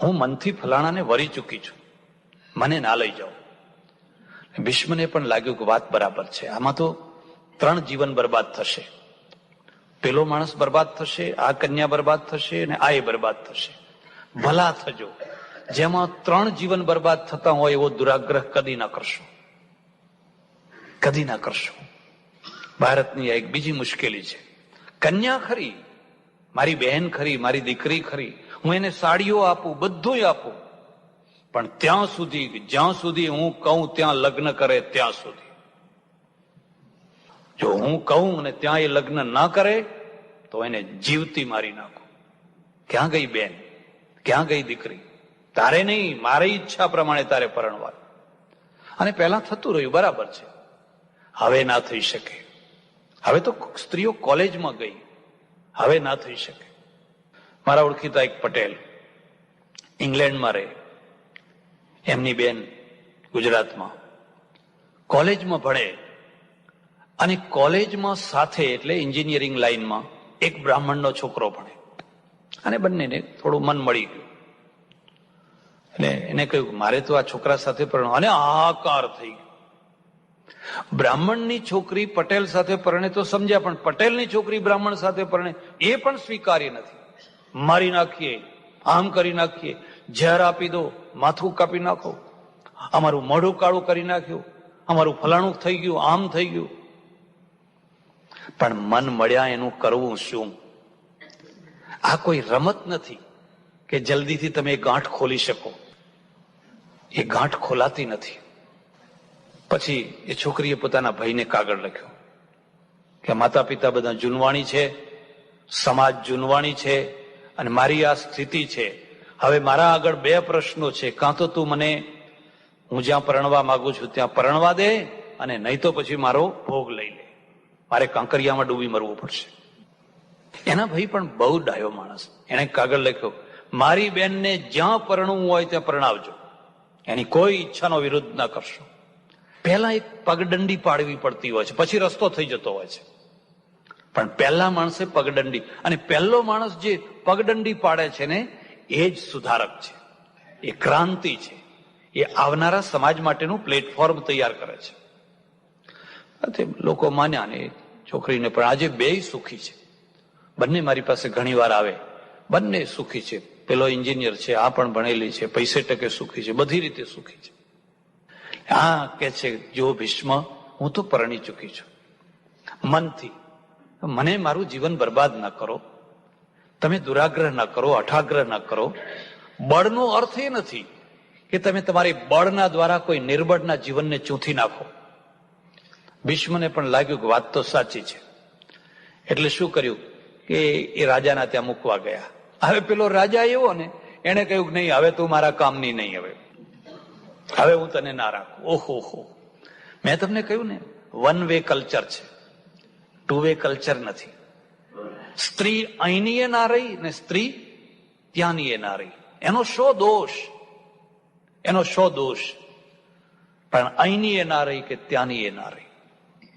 હું મનથી ફલાણાને વરી ચૂકી છું, મને ના લઈ જાઓ. ભીષ્મને પણ લાગ્યું કે વાત બરાબર છે, આમાં તો 3 જીવન બરબાદ થશે. પેલો માણસ બરબાદ થશે, આ કન્યા બરબાદ થશે અને આ એ બરબાદ થશે. ભલા થજો, જેમાં 3 જીવન બરબાદ થતા હોય એવો દુરાગ્રહ કદી ના કરશો, કદી ના કરશો. ભારતની આ એક બીજી મુશ્કેલી છે. કન્યા ખરી, મારી બહેન ખરી, મારી દીકરી ખરી, હું એને સાડીઓ આપું, બધું આપું, પણ ત્યાં સુધી જ્યાં સુધી હું કહું ત્યાં લગ્ન કરે ત્યાં સુધી. જો હું કહું અને ત્યાં એ લગ્ન ના કરે તો એને જીવતી મારી નાખું. ક્યાં ગઈ બેન, ક્યાં ગઈ દીકરી? તારે નહીં, મારી ઈચ્છા પ્રમાણે તારે પરણવા. અને પહેલા થતું રહ્યું, બરાબર છે. હવે ના થઈ શકે. હવે તો સ્ત્રીઓ કોલેજમાં ગઈ, હવે ના થઈ શકે. મારા ઓળખીતા એક પટેલ ઇંગ્લેન્ડમાં રહે, એમની બેન ગુજરાતમાં કોલેજમાં ભણે, અને કોલેજમાં સાથે એટલે એન્જિનિયરિંગ લાઈનમાં એક બ્રાહ્મણનો છોકરો ભણે, અને બંનેને થોડું મન મળી ગયું. એટલે એને કહ્યું મારે તો આ છોકરા સાથે પરણવું, અને હાહાકાર થઈ ગયો. બ્રાહ્મણની છોકરી પટેલ સાથે પરણે તો સમજ્યા, પણ પટેલની છોકરી બ્રાહ્મણ સાથે પરણે એ પણ સ્વીકાર્ય નથી. મારી નાખીએ, આમ કરી નાખીએ, ઝેર આપી દો, માથું કાપી નાખો, અમારું મોઢું કાળું કરી નાખ્યું, અમારું ફલાણું થઈ ગયું, આમ થઈ ગયું. પણ મન મળ્યા એનું કરવું શું? આ કોઈ રમત નથી કે જલ્દીથી તમે ગાંઠ ખોલી શકો. એ ગાંઠ ખોલાતી નથી. પછી એ છોકરીએ પોતાના ભાઈને કાગળ લખ્યો કે માતા પિતા બધા જૂનવાણી છે, સમાજ જૂનવાણી છે, અને મારી આ સ્થિતિ છે. હવે મારા આગળ 2 પ્રશ્નો છે, કાં તો તું મને હું જ્યાં પરણવા માંગુ છું ત્યાં પરણવા દે, અને નહીં તો પછી મારો ભોગ લઈ લે, મારે કાંકરિયામાં ડૂબી મરવું પડશે. એના ભાઈ પણ બહુ ડાયો માણસ, એને કાગળ લખ્યો મારી બેનને જ્યાં પરણવું હોય ત્યાં પરણાવજો, એની કોઈ ઈચ્છાનો વિરોધ ના કરશો. પહેલા એક પગદંડી પાડવી પડતી હોય છે, પછી રસ્તો થઈ જતો હોય છે. પણ પહેલા માણસે પગદંડી, અને પહેલો માણસ જે પગદંડી પાડે છે ને એ જ સુધારક છે, એ ક્રાંતિ છે, એ આવનારા સમાજ માટેનું પ્લેટફોર્મ તૈયાર કરે છે. લોકો માન્યા ને છોકરીને, પણ આજે 2 સુખી છે. બંને મારી પાસે ઘણી વાર આવે, બંને સુખી છે. પેલો એન્જિનિયર છે, આ પણ ભણેલી છે, પૈસે ટકે સુખી છે, બધી રીતે સુખી છે. આ કે છે જો ભીષ્મ, હું તો પરણી ચૂકી છું મનથી, મને મારું જીવન બરબાદ ના કરો, તમે દુરાગ્રહ ના કરો, અઠાગ્રહ ના કરો. બળનો અર્થ એ નથી કે તમે તમારી બળના દ્વારા કોઈ નિર્બળના જીવનને ચૂંથી નાખો. ભીષ્મને પણ લાગ્યું કે વાત તો સાચી છે, એટલે શું કર્યું કે એ રાજાના ત્યાં મૂકવા ગયા. હવે પેલો રાજા એવો ને, એને કહ્યું કે નહીં, હવે તું મારા કામની નહીં, હવે હું તને ના રાખું. ઓહો, મેં તમને કહ્યું ને 1 વે કલ્ચર છે, 2 વે કલ્ચર નથી. સ્ત્રી અહીંની એ ના રહી ને સ્ત્રી ત્યાંની એ ના રહી, એનો શો દોષ, એનો શો દોષ. પણ અહીંની એ ના રહી કે ત્યાંની એ ના રહી.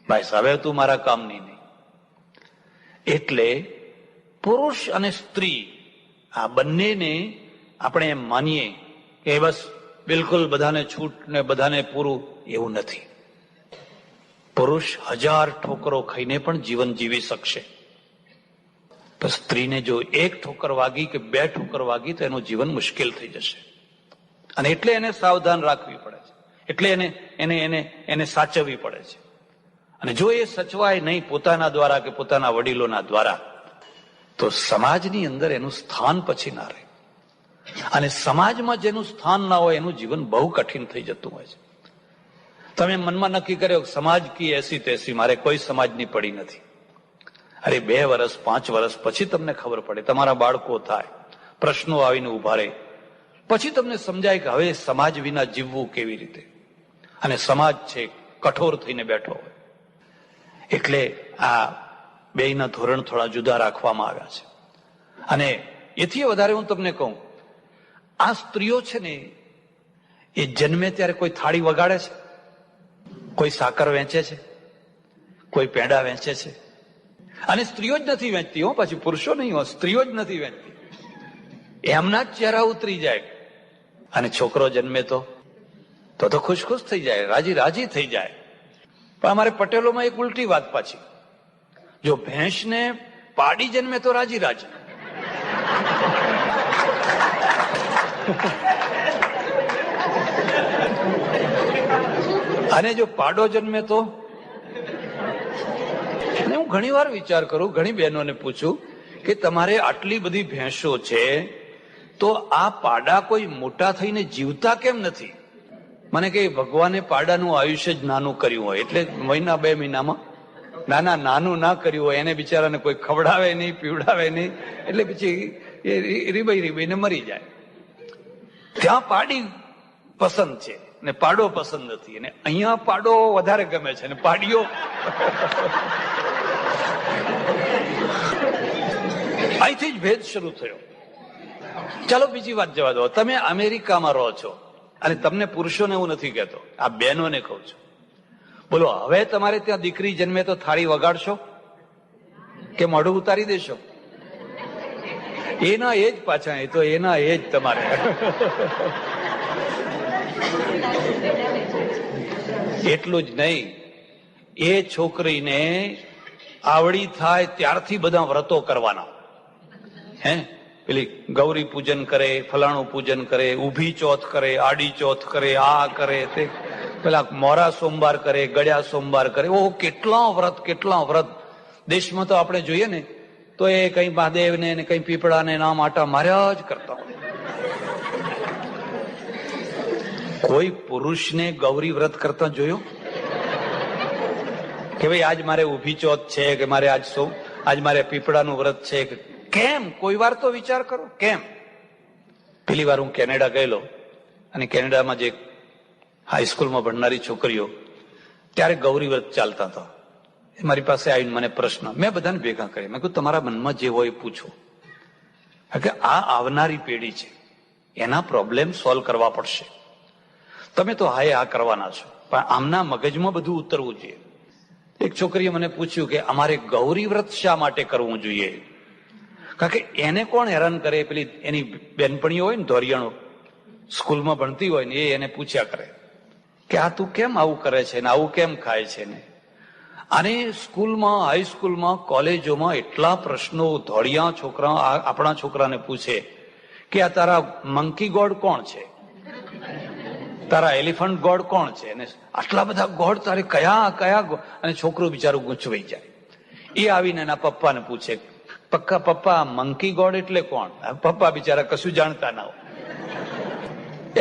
ભાઈ હવે તું મારા કામની નહીં. એટલે પુરુષ અને સ્ત્રી આ બંનેને આપણે એમ માનીએ કે બસ બિલકુલ બધાને છૂટ ને બધાને પૂરું, એવું નથી. પુરુષ 1000 ઠોકરો ખાઈને પણ જીવન જીવી શકશે, તો સ્ત્રીને જો 1 ઠોકર વાગી કે 2 ઠોકર વાગી તો એનું જીવન મુશ્કેલ થઈ જશે. અને એટલે એને સાવધાન રાખવી પડે છે, એટલે એને સાચવવી પડે છે. અને જો એ સચવાય નહીં પોતાના દ્વારા કે પોતાના વડીલોના દ્વારા, તો સમાજની અંદર એનું સ્થાન પછી ના રહે. અને સમાજમાં જેનું સ્થાન ના હોય એનું જીવન બહુ કઠિન થઈ જતું હોય છે. તમે મનમાં નક્કી કર્યો સમાજ કી એસી તેસી, મારે કોઈ સમાજની પડી નથી. અરે 2 વર્ષ 5 વર્ષ પછી તમને ખબર પડે, તમારા બાળકો થાય, પ્રશ્નો આવીને ઉભા રહે, પછી તમને સમજાય કે હવે સમાજ વિના જીવવું કેવી રીતે. અને સમાજ છે કઠોર થઈને બેઠો હોય. એટલે આ બેયના ધોરણ થોડા જુદા રાખવામાં આવ્યા છે. અને એથી વધારે હું તમને કહું, આ સ્ત્રીઓ છે ને એ જન્મે ત્યારે કોઈ થાળી વગાડે છે, કોઈ સાકર વેચે છે, કોઈ પેંડા વેચે છે. અને સ્ત્રીઓ જ નથી વેચતી હો, પછી પુરુષો નહીં હો, સ્ત્રીઓ જ નથી વેચતી. એમના જ ચહેરા ઉતરી જાય. અને છોકરો જન્મે તો ખુશ ખુશ થઈ જાય, રાજી રાજી થઈ જાય. પણ અમારે પટેલોમાં એક ઉલટી વાત પાછી, જો ભેંસને પાડી જન્મે તો રાજી રાજી, અને જો પાડો જન્મે તો. અને હું ઘણી વાર વિચાર કરું, ઘણી બહેનોને પૂછું કે તમારે આટલી બધી ભેંસો છે તો આ પાડા કોઈ મોટા થઈને જીવતા કેમ નથી? મને કે ભગવાને પાડાનું આયુષ્ય જ નાનું કર્યું હોય, એટલે મહિના 2 મહિનામાં નાનું ના કર્યું હોય, એને બિચારાને કોઈ ખવડાવે નહીં, પીવડાવે નહીં, એટલે પછી એ રીબાઈને મરી જાય. ત્યાં પાડી પસંદ છે ને પાડો પસંદ નથી, અને અહીંયા પાડો વધારે ગમે છે ને પાડીઓ. અહીંથી જ ભેદ શરૂ થયો. ચાલો બીજી વાત જવા દો. તમે અમેરિકામાં રહો છો અને તમને પુરુષોને એવું નથી કહેતો, આ બહેનોને કહું છું. બોલો, હવે તમારે ત્યાં દીકરી જન્મે તો થાળી વગાડશો કે મોઢું ઉતારી દેશો? એના એ જ પાછા, એ તો એના એ જ તમારે. એટલું જ નહીં, એ છોકરીને આવડી થાય ત્યારથી બધા વ્રતો કરવાના. હે, પેલી ગૌરી પૂજન કરે, ફલાણું પૂજન કરે, ઊભી ચોથ કરે, આડી ચોથ કરે, આ કરે તે, પેલા મોરા સોમવાર કરે, ગળ્યા સોમવાર કરે. ઓ કેટલા વ્રત. દેશમાં તો આપણે જોઈએ ને તો એ કઈ મહાદેવને ને કઈ પીપળાને નામ આટા માર્યા જ કરતા હોય. કોઈ પુરુષને ગૌરી વ્રત કરતા જોયો કે ભાઈ આજ મારે ઊભી ચોથ છે, કે મારે આજ મારે પીપળાનું વ્રત છે? કેમ? કોઈ વાર તો વિચાર કરો, કેમ? પેલી વાર હું કેનેડા ગયેલો, અને કેનેડામાં જે હાઈસ્કૂલમાં ભણનારી છોકરીઓ, ત્યારે ગૌરી વ્રત ચાલતા હતા. મારી પાસે આવીને મને પ્રશ્ન, મેં બધાને ભેગા કર્યા, મેં કહ્યું તમારા મનમાં જે હોય એ પૂછો, કે આ આવનારી પેઢી છે, એના પ્રોબ્લેમ સોલ્વ કરવા પડશે. તમે તો હાય આ કરવાના છો, પણ આમના મગજમાં બધું ઉતરવું જોઈએ. એક છોકરીએ મને પૂછ્યું કે અમારે ગૌરી વ્રત શા માટે કરવું જોઈએ? કારણ કે એને કોણ હેરાન કરે? પેલી એની બેનપણીઓ હોય ને, ધોરિયાણો સ્કૂલમાં ભણતી હોય ને, એ એને પૂછ્યા કરે કે આ તું કેમ આવું કરે છે ને આવું કેમ ખાય છે ને. અને સ્કૂલમાં, હાઈસ્કૂલમાં, કોલેજોમાં એટલા પ્રશ્નો ધોળિયા છોકરા આપણા છોકરાને પૂછે કે આ તારા મંકી ગોડ કોણ છે, તારા એલિફન્ટ ગોડ કોણ છે, અને આટલા બધા ગોડ તારે કયા? અને છોકરું બિચારું ગૂંચવાઈ જાય. એ આવીને એના પપ્પાને પૂછે, પપ્પા મંકી ગોડ એટલે કોણ? પપ્પા બિચારા કશું જાણતા ના હોય.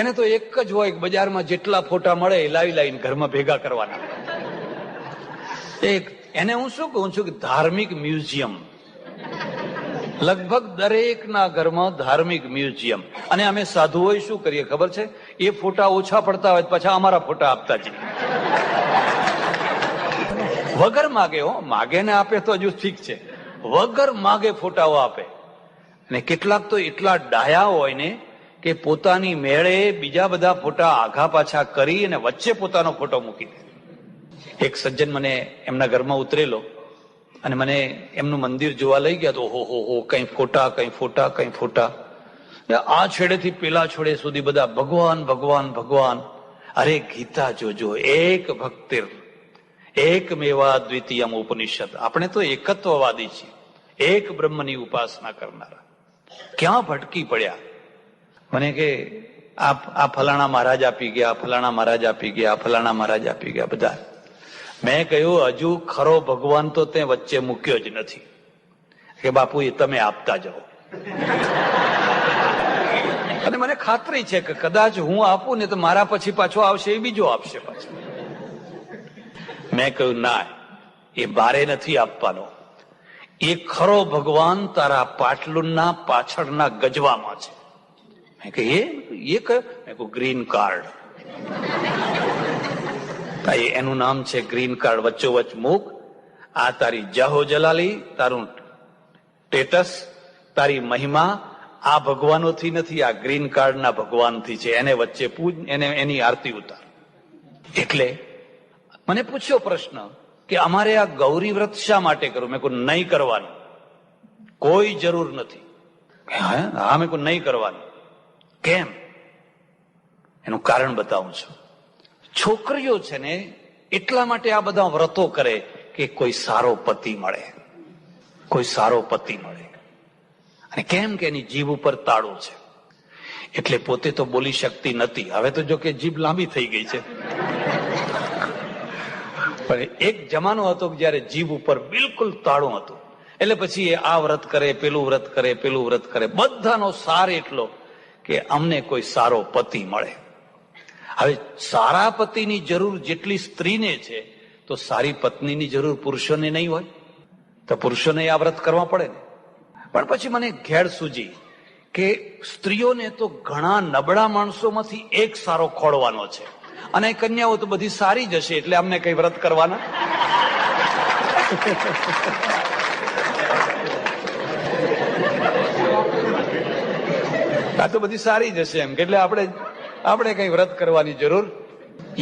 એને તો એક જ હોય, બજારમાં જેટલા ફોટા મળે એ લાવીને ઘરમાં ભેગા કરવાના. એને હું શું કહું છું કે ધાર્મિક મ્યુઝિયમ, લગભગ દરેકના ઘરમાં ધાર્મિક મ્યુઝિયમ. અને અમે સાધુઓ શું કરીએ ખબર છે? એ ફોટા ઓછા પડતા હોય પાછા અમારા ફોટા આપતા જઈએ, વગર માગે. માગે ને આપે તો હજુ ઠીક છે, વગર માગે ફોટાઓ આપે. અને કેટલાક તો એટલા ડાયા હોય ને કે પોતાની મેળે બીજા બધા ફોટા આઘા પાછા કરી અને વચ્ચે પોતાનો ફોટો મૂકી દે. એક સજ્જન મને એમના ઘરમાં ઉતરેલો અને મને એમનું મંદિર જોવા લઈ ગયા. તો હો કઈ ફોટા. આ છેડેથી પેલા છેડે સુધી બધા ભગવાન. અરે ગીતા જોજો, એક ભક્તિર એકમેવા દ્વિતીયમ ઉપનિષદ. આપણે તો એકત્વવાદી છીએ, એક બ્રહ્મની ઉપાસના કરનારા. ક્યાં ભટકી પડ્યા? મને કે આ ફલાણા મહારાજ આપી ગયા, ફલાણા મહારાજ આપી ગયા, ફલાણા મહારાજ આપી ગયા બધા. મેં કહ્યું હજુ ખરો ભગવાન તો તે વચ્ચે મૂક્યો જ નથી કે બાપુ એ તમે આપતા જાઓ. અને મને ખાતરી છે કે કદાચ હું આપું ને તો મારા પછી પાછો આવશે, એ બીજો આપશે પાછો. મેં કહ્યું ના, એ બારે નથી આપવાનો. એ ખરો ભગવાન તારા પાટલુના પાછળના ગજવામાં છે. મેં કહ્યું એ કયો? મેં કહ્યું ગ્રીન કાર્ડ. એનું નામ છે ગ્રીન કાર્ડ. વચ્ચોવચ્ચ મૂક આ તારી જાહો જલાલી, તારું સ્ટેટસ, તારી મહિમા આ ભગવાનોથી નથી, આ ગ્રીન કાર્ડના ભગવાનથી છે. એને વચ્ચે પૂજ, એને એની આરતી ઉતાર. એટલે મને પૂછ્યો પ્રશ્ન કે અમારે આ ગૌરી વ્રત શા માટે કરવું? મેં કહ્યું નહીં કરવાનું, કોઈ જરૂર નથી. હા, મેં કહ્યું નહીં કરવાનું. કેમ? એનું કારણ બતાવું છું. છોકરીઓ છે ને એટલા માટે આ બધા વ્રતો કરે કે કોઈ સારો પતિ મળે, કોઈ સારો પતિ મળે. અને કેમ કે એની જીભ ઉપર તાળું છે, એટલે પોતે તો બોલી શકતી નથી. હવે તો જો કે જીભ લાંબી થઈ ગઈ છે, પણ એક જમાનો હતો જયારે જીભ ઉપર બિલકુલ તાળું હતું. એટલે પછી એ આ વ્રત કરે, પેલું વ્રત કરે, પેલું વ્રત કરે. બધાનો સાર એટલો કે અમને કોઈ સારો પતિ મળે. હવે સારા પતિની જરૂર જેટલી સ્ત્રીને છે, તો સારી પત્નીની જરૂર પુરુષોને નહીં હોય? તો પુરુષોને આ વ્રત કરવા પડે ને. પણ પછી મને ઘેર સૂજી કે સ્ત્રીઓને તો ઘણા નબળા માણસોમાંથી એક સારો ખોળવાનો છે, અને કન્યાઓ તો બધી સારી જ હશે, એટલે અમને કઈ વ્રત કરવાના? આ તો બધી સારી જ હશે એમ, એટલે આપણે કઈ વ્રત કરવાની જરૂર.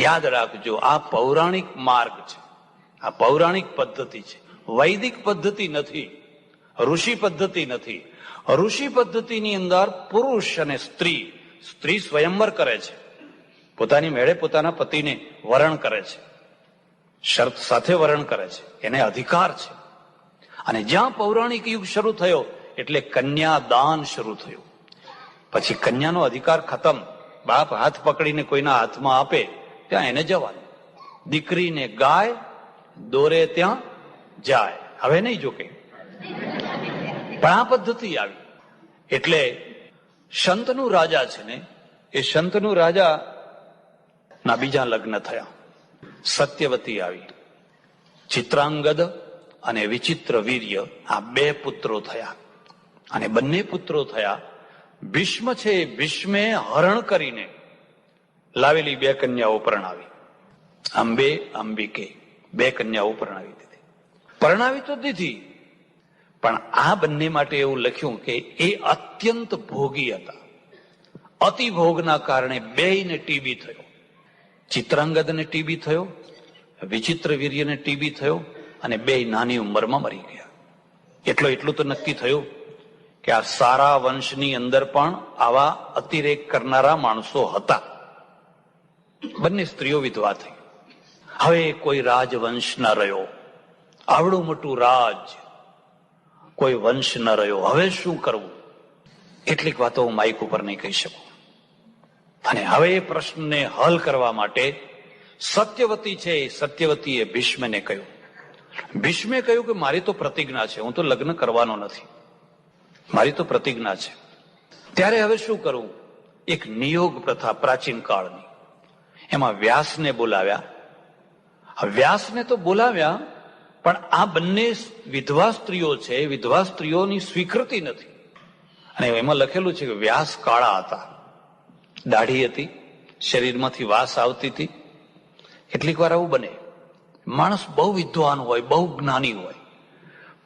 યાદ રાખજો, આ પૌરાણિક માર્ગ છે, આ પૌરાણિક પદ્ધતિ છે, વૈદિક પદ્ધતિ નથી, ઋષિ પદ્ધતિ નથી. ઋષિ પદ્ધતિની અંદર પુરુષ અને સ્ત્રી સ્વયંવર કરે છે, પોતાની મેળે પોતાના પતિને વરણ કરે છે, શરત સાથે વરણ કરે છે, એને અધિકાર છે. અને જ્યાં પૌરાણિક યુગ શરૂ થયો એટલે કન્યાદાન શરૂ થયું. પછી કન્યાનો અધિકાર ખતમ. બાપ હાથ પકડીને કોઈના હાથમાં આપે ત્યાં એને જવાનું. દીકરીને ગાય દોરે ત્યાં જાય. હવે નહીં જોકે, પણ આ પદ્ધતિ આવી. એટલે સંતનું રાજા છે ને, એ સંતનું રાજા ના બીજા લગ્ન થયા. સત્યવતી આવી, ચિત્રાંગદ અને વિચિત્ર વીર્ય, આ બે પુત્રો થયા. અને બંને પુત્રો થયા. ભીષ્મ છે, ભીષ્મે હરણ કરીને લાવેલી બે કન્યાઓ પરણાવી. અંબે અંબિકે, બે કન્યાઓ પરણાવી દીધી. પરણાવી તો દીધી, પણ આ બંને માટે એવું લખ્યું કે એ અત્યંત ભોગી હતા. અતિ ભોગના કારણે બેયને ટીબી થયો. ચિત્રાંગદને ટીબી થયો, વિચિત્ર વીર્યને ટીબી થયો, અને બે નાની ઉંમરમાં મરી ગયા. એટલું તો નક્કી થયું કે આ સારા વંશની અંદર પણ આવા અતિરેક કરનારા માણસો હતા. બંને સ્ત્રીઓ વિધવા થઈ. હવે કોઈ રાજવંશ ન રહ્યો, આવડું મોટું રાજ, કોઈ વંશ ન રહ્યો. હવે શું કરવું? કેટલીક વાતો હું માઇક ઉપર નહીં કહી શકું. અને હવે એ પ્રશ્નને હલ કરવા માટે સત્યવતી છે, સત્યવતીએ ભીષ્મને કહ્યું. ભીષ્મે કહ્યું કે મારી તો પ્રતિજ્ઞા છે, હું તો લગ્ન કરવાનો નથી, મારી તો પ્રતિજ્ઞા છે. ત્યારે હવે શું કરવું? એક નિયોગ પ્રથા પ્રાચીન કાળની, એમાં વ્યાસને બોલાવ્યા. વ્યાસને તો બોલાવ્યા, પણ આ બંને વિધવા સ્ત્રીઓ છે, વિધવા સ્ત્રીઓની સ્વીકૃતિ નથી. અને એમાં લખેલું છે કે વ્યાસ કાળા હતા, દાઢી હતી, શરીરમાંથી વાસ આવતી હતી. કેટલીક વાર આવું બને, માણસ બહુ વિદ્વાન હોય, બહુ જ્ઞાની હોય,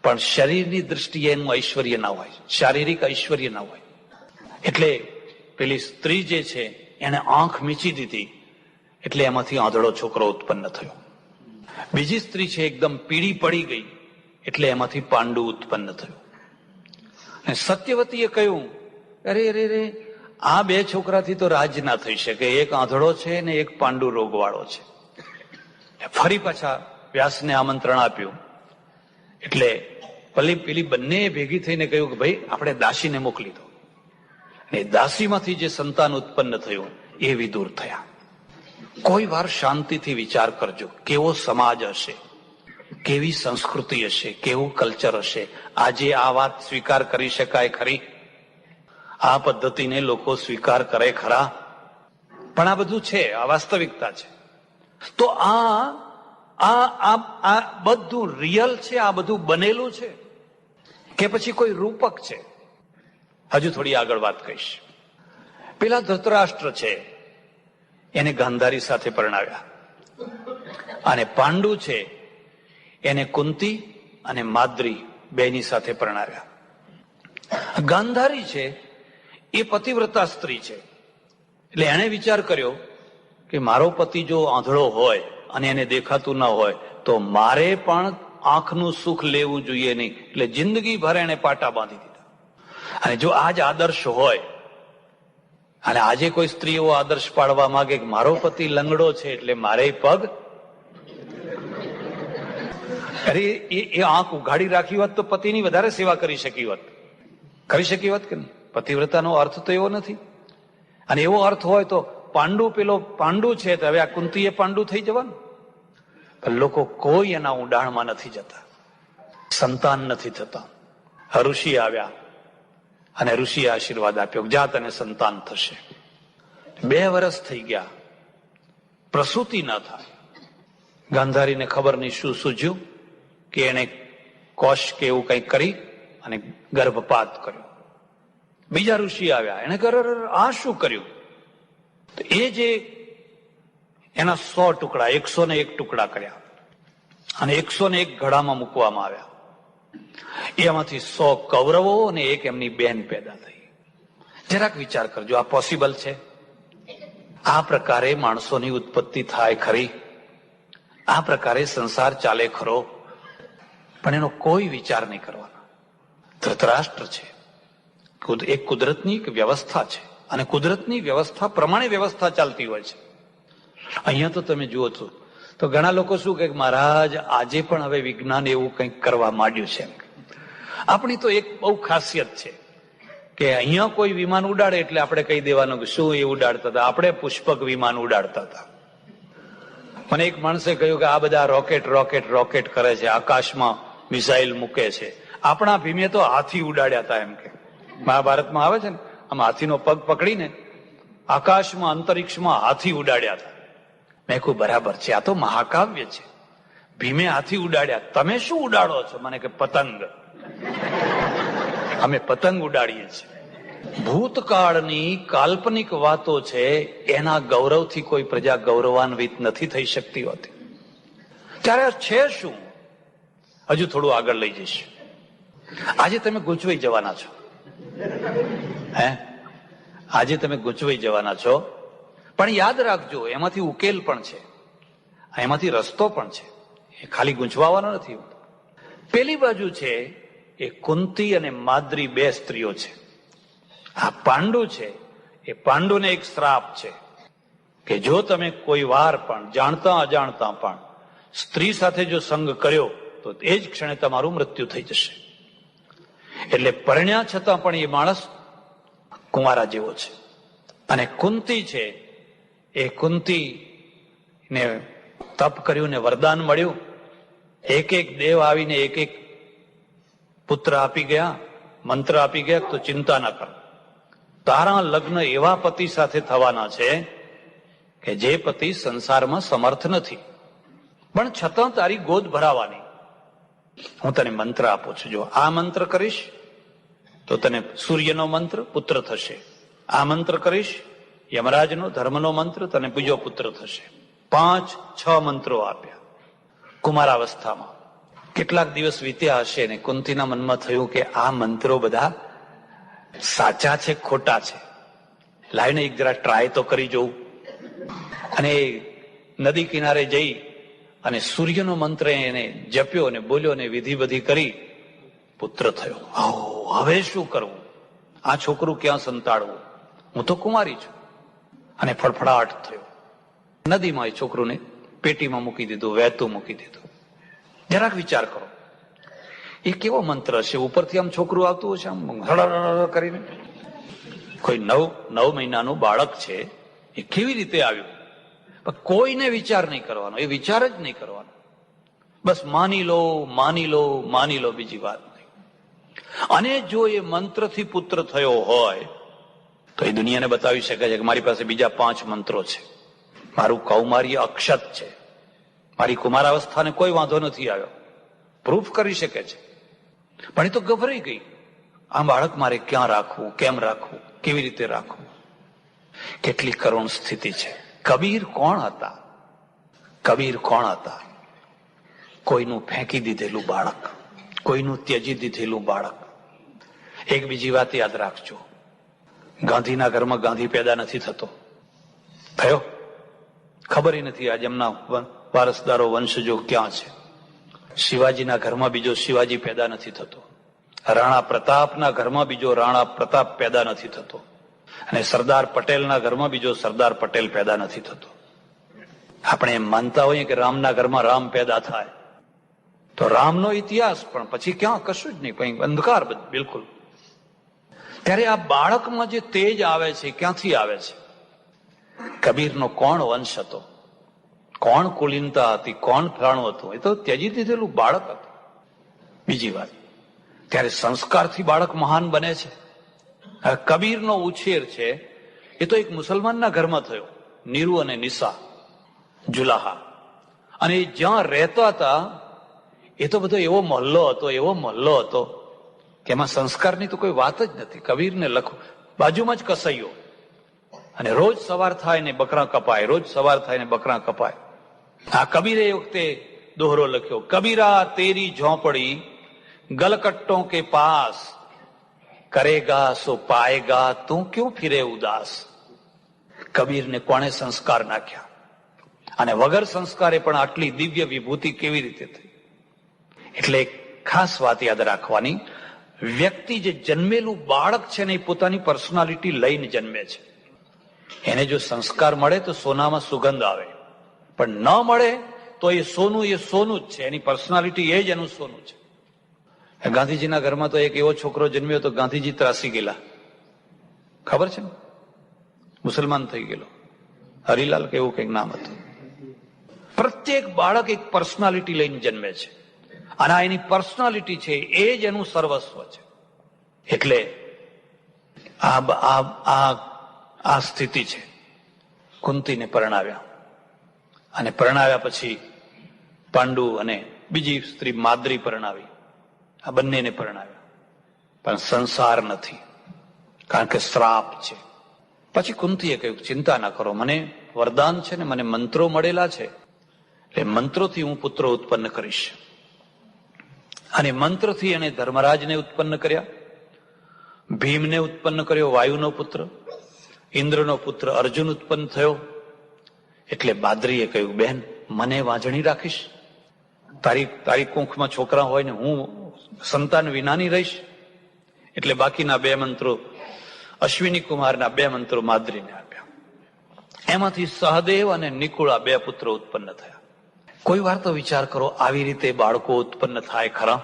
પણ શરીરની દ્રષ્ટિએ એનું ઐશ્વર્ય ના હોય, શારીરિક ઐશ્વર્ય ના હોય. એટલે પેલી સ્ત્રી જે છે એને આંખ મીચી દીધી, એટલે એમાંથી આંધળો છોકરો ઉત્પન્ન થયો. બીજી સ્ત્રી છે એકદમ પીળી પડી ગઈ, એટલે એમાંથી પાંડુ ઉત્પન્ન થયું. અને સત્યવતીએ કહ્યું, અરે અરે રે, આ બે છોકરાથી તો રાજ ના થઈ શકે, એક આંધળો છે ને એક પાંડુ રોગવાળો છે. ફરી પાછા વ્યાસને આમંત્રણ આપ્યું. એટલે પેલી બંને ભેગી થઈને કહ્યું કે ભાઈ આપણે દાસીને મોકલી દો. અને દાસીમાંથી જે સંતાન ઉત્પન્ન થયું એ વિદુર થયા. કોઈ વાર શાંતિથી વિચાર કરજો, કેવો સમાજ હશે, કેવી સંસ્કૃતિ હશે, કેવું કલ્ચર હશે. આજે આ વાત સ્વીકાર કરી શકાય ખરી? આ પદ્ધતિને લોકો સ્વીકાર કરે ખરા? પણ આ બધું છે, આ વાસ્તવિકતા છે. તો આ બધું રિયલ છે, આ બધું બનેલું છે કે પછી કોઈ રૂપક છે? હજુ થોડી આગળ વાત કહીશ. પેલા ધૃતરાષ્ટ્ર છે, એને ગાંધારી સાથે પરણાવ્યા. અને પાંડુ છે એને કુંતી અને માદ્રી બેની સાથે પરણાવ્યા. ગાંધારી છે એ પતિવ્રતા સ્ત્રી છે. એટલે એણે વિચાર કર્યો કે મારો પતિ જો આંધળો હોય અને એને દેખાતું ના હોય તો મારે પણ આંખનું સુખ લેવું જોઈએ નહીં. એટલે જિંદગી ભર એને પાટા બાંધી દીધા. અને જો આ જ આદર્શ હોય, અને આજે કોઈ સ્ત્રી એવો આદર્શ પાડવા માંગે કે મારો પતિ લંગડો છે એટલે મારે પગ, અરે એ આંખ ઉઘાડી રાખી હોત તો પતિની વધારે સેવા કરી શકી હોત કે નહીં? પતિવ્રતાનો અર્થ તો એવો નથી. અને એવો અર્થ હોય તો પેલો પાંડુ છે તો હવે આ કુંતીએ પાંડુ થઈ જવાનું. પણ લોકો કોઈ એના ઊંડાણમાં નથી જતા, સંતાન નથી થતા. ઋષિ આવ્યા અને ઋષિએ આશીર્વાદ આપ્યો, જા તને સંતાન થશે. 2 વર્ષ થઈ ગયા, પ્રસૂતિ ન થાય. ગાંધારીને ખબર નહીં શું સૂઝ્યું કે એને કોષ કે એવું કંઈક કરી અને ગર્ભપાત કર્યો. બીજા ઋષિ આવ્યા, એને આ શું કર્યું? તો એ જે એના 100 ટુકડા, 101 ટુકડા કર્યા અને 101 ઘડામાં મૂકવામાં આવ્યા. એમાંથી 100 કૌરવો અને 1 એમની બેન પેદા થઈ. જરાક વિચાર કરજો, આ પોસિબલ છે? આ પ્રકારે માણસોની ઉત્પત્તિ થાય ખરી? આ પ્રકારે સંસાર ચાલે ખરો? પણ એનો કોઈ વિચાર નહીં કરવાનો. ધૃતરાષ્ટ્ર છે, એક કુદરતની એક વ્યવસ્થા છે અને કુદરતની વ્યવસ્થા પ્રમાણે વ્યવસ્થા ચાલતી હોય છે. અહીંયા તો તમે જુઓ છો તો ઘણા લોકો શું કહે, મહારાજ આજે પણ હવે વિજ્ઞાન એવું કંઈક કરવા માંડ્યું છે. આપણી તો એક બહુ ખાસિયત છે કે અહીંયા કોઈ વિમાન ઉડાડે એટલે આપણે કહી દેવાનું કે શું એ ઉડાડતા હતા? આપણે પુષ્પક વિમાન ઉડાડતા હતા. મને એક માણસે કહ્યું કે આ બધા રોકેટ કરે છે, આકાશમાં મિસાઇલ મૂકે છે. આપણા ભીમે તો હાથી ઉડાડ્યા હતા એમ કે મહાભારતમાં આવે છે ને, આમ હાથીનો પગ પકડીને આકાશમાં અંતરિક્ષમાં હાથી ઉડાડ્યા હતા. મેં કહ્યું બરાબર છે, આ તો મહાકાવ્ય છે. ભીમે હાથી ઉડાડ્યા, તમે શું ઉડાડો છો? મને કે પતંગ. અમે પતંગ ઉડાડીએ છીએ. ભૂતકાળની કાલ્પનિક વાતો છે, એના ગૌરવથી કોઈ પ્રજા ગૌરવાન્વિત નથી થઈ શકતી હોતી. ત્યારે છે શું? હજુ થોડું આગળ લઈ જઈશ. આજે તમે ગૂંચવાઈ જવાના છો. આજે તમે ગૂંચવાઈ જવાના છો, પણ યાદ રાખજો એમાંથી ઉકેલ પણ છે, એમાંથી રસ્તો પણ છે. એ ખાલી ગૂંચવાનો નથી. પેલી બાજુ છે એ કુંતી અને માદ્રી 2 સ્ત્રીઓ છે. આ પાંડુ છે, એ પાંડુને એક શ્રાપ છે કે જો તમે કોઈ વાર પણ જાણતા અજાણતા પણ સ્ત્રી સાથે જો સંગ કર્યો તો એ જ ક્ષણે તમારું મૃત્યુ થઈ જશે. એટલે પરણ્યા છતાં પણ એ માણસ કુંવારા જેવો છે. અને કુંતી છે, એ કુંતી ને તપ કર્યું ને વરદાન મળ્યું. એક દેવ આવીને એક પુત્ર આપી ગયા, મંત્ર આપી ગયા, તો ચિંતા ન કર, તારા લગ્ન એવા પતિ સાથે થવાના છે કે જે પતિ સંસારમાં સમર્થ નથી, પણ છતાં તારી ગોદ ભરાવાની. હું તને મંત્ર આપું છું, જો આ મંત્ર કરીશ તો તને સૂર્યનો મંત્ર પુત્ર થશે, આ મંત્ર કરીશ યમરાજનો ધર્મનો મંત્ર તને બીજો પુત્ર થશે. 5-6 મંત્રો આપ્યા. કુમારાવસ્થામાં કેટલાક દિવસ વીત્યા હશે ને કુંતીના મનમાં થયું કે આ મંત્રો બધા સાચા છે ખોટા છે, લાવીને એક જરા ટ્રાય તો કરી જોઉં. અને નદી કિનારે જઈ અને સૂર્યનો મંત્ર એને જપ્યો અને બોલ્યો ને વિધિ બધી કરી, પુત્ર થયો. હવે શું કરવું? આ છોકરું ક્યાં સંતાડવું? હું તો કુમારી છું. અને ફડફડાટ થયો. નદીમાં એ છોકરુંને પેટીમાં મૂકી દીધું, વહેતું મૂકી દીધું. જરાક વિચાર કરો, એ કેવો મંત્ર છે? ઉપરથી આમ છોકરું આવતું હશે, આમ કરીને. કોઈ 9 મહિનાનું બાળક છે, એ કેવી રીતે આવ્યું? પણ કોઈને વિચાર નહીં કરવાનો, એ વિચાર જ નહીં કરવાનો. બસ માની લો, બીજી વાત નહીં. અને જો એ મંત્રથી પુત્ર થયો હોય તો એ દુનિયાને બતાવી શકે છે કે મારી પાસે બીજા 5 મંત્રો છે, મારું કૌમાર્ય અક્ષત છે, મારી કુમારાવસ્થાને કોઈ વાંધો નથી આવ્યો, પ્રૂફ કરી શકે છે. પણ એ તો ગભરાઈ ગઈ. આ બાળક મારે ક્યાં રાખવું, કેમ રાખવું, કેવી રીતે રાખવું? કેટલી કરુણ સ્થિતિ છે. કબીર કોણ હતા? કોઈનું ફેંકી દીધેલું બાળક, કોઈનું ત્યજી દીધેલું બાળક. એક બીજી વાત યાદ રાખજો, ગાંધીના ઘરમાં ગાંધી પેદા નથી થતો. થયો? ખબર નથી આજે એમના વારસદારો વંશજો ક્યાં છે. શિવાજીના ઘરમાં બીજો શિવાજી પેદા નથી થતો. રાણા પ્રતાપના ઘરમાં બીજો રાણા પ્રતાપ પેદા નથી થતો. અને સરદાર પટેલના ઘરમાં બીજો સરદાર પટેલ પેદા નથી થતો. આપણે એમ માનતા હોઈએ કે રામના ઘરમાં રામ પેદા થાય તો રામનો ઇતિહાસ, પણ પછી ક્યાં કશું જ નહીં, કઈ અંધકાર બિલકુલ. ત્યારે આ બાળકમાં જે તેજ આવે છે ક્યાંથી આવે છે? કબીરનો કોણ વંશ હતો, કોણ કુલીનતા હતી, કોણ ફલાણું હતું? એ તો ત્યજી દીધેલું બાળક હતું. બીજી વાત, ત્યારે સંસ્કારથી બાળક મહાન બને છે. કબીરનો ઉછેર છે એ તો એક મુસલમાનના ઘરમાં થયો, નીરુ અને નિસા જુલાહા. અને જ્યાં રહેતા હતા એ તો બધો એવો મહોલ્લો હતો કે એમાં સંસ્કારની તો કોઈ વાત જ નથી. કબીરને લખો, બાજુમાં જ કસાઈઓ, અને રોજ સવાર થાય ને બકરા કપાય, રોજ સવાર થાય ને બકરા કપાય. આ કબીરે એ વખતે દોહરો લખ્યો, કબીરા તેરી ઝોંપડી ગલકટ્ટો કે પાસ, કરેગા સો પાએગા તું ક્યું ફિરે ઉદાસ. કબીરને કોણે સંસ્કાર નાખ્યા, અને વગર સંસ્કારે પણ આટલી દિવ્ય વિભૂતિ કેવી રીતે થઈ? એટલે ખાસ વાત યાદ રાખવાની, વ્યક્તિ જે જન્મેલું બાળક છે ને એ પોતાની પર્સનાલિટી લઈને જન્મે છે. એને જો સંસ્કાર મળે તો સોનામાં સુગંધ આવે, પણ ન મળે તો એ સોનું જ છે, એની પર્સનાલિટી એ જ એનું સોનું છે. ગાંધીજીના ઘરમાં તો એક એવો છોકરો જન્મ્યો તો ગાંધીજી ત્રાસી ગયેલા, ખબર છે ને? મુસલમાન થઈ ગયેલો, હરિલાલ કે એવું કંઈક નામ હતું. પ્રત્યેક બાળક એક પર્સનાલિટી લઈને જન્મે છે, અને આ એની પર્સનાલિટી છે એ જ એનું સર્વસ્વ છે. એટલે આ સ્થિતિ છે. કુંતીને પરણાવ્યા, અને પરણાવ્યા પછી પાંડુ અને બીજી સ્ત્રી માદ્રી પરણાવી. આ બંનેને પરણાવ્યા, પણ સંસાર નથી, કારણ કે શ્રાપ છે. પછી કુંતીએ કહ્યું, ચિંતા ના કરો, મને વરદાન છે ને મને મંત્રો મળેલા છે, એટલે મંત્રોથી હું પુત્રો ઉત્પન્ન કરીશ. અને મંત્રથી એને ધર્મરાજને ઉત્પન્ન કર્યા, ભીમને ઉત્પન્ન કર્યો, વાયુનો પુત્ર, ઇન્દ્રનો પુત્ર અર્જુન ઉત્પન્ન થયો. એટલે બાદરીએ કહ્યું, બહેન મને વાંજણી રાખીશ? તારી કુંખમાં છોકરા હોય ને હું સંતાન વિનાની રહીશ? એટલે બાકીના 2 મંત્રો, અશ્વિની કુમારના 2 મંત્રો માદ્રીને આપ્યા. એમાંથી સહદેવ અને નિકુળા 2 પુત્રો ઉત્પન્ન થયા. કોઈ વાર તો વિચાર કરો, આવી રીતે બાળકો ઉત્પન્ન થાય ખરા?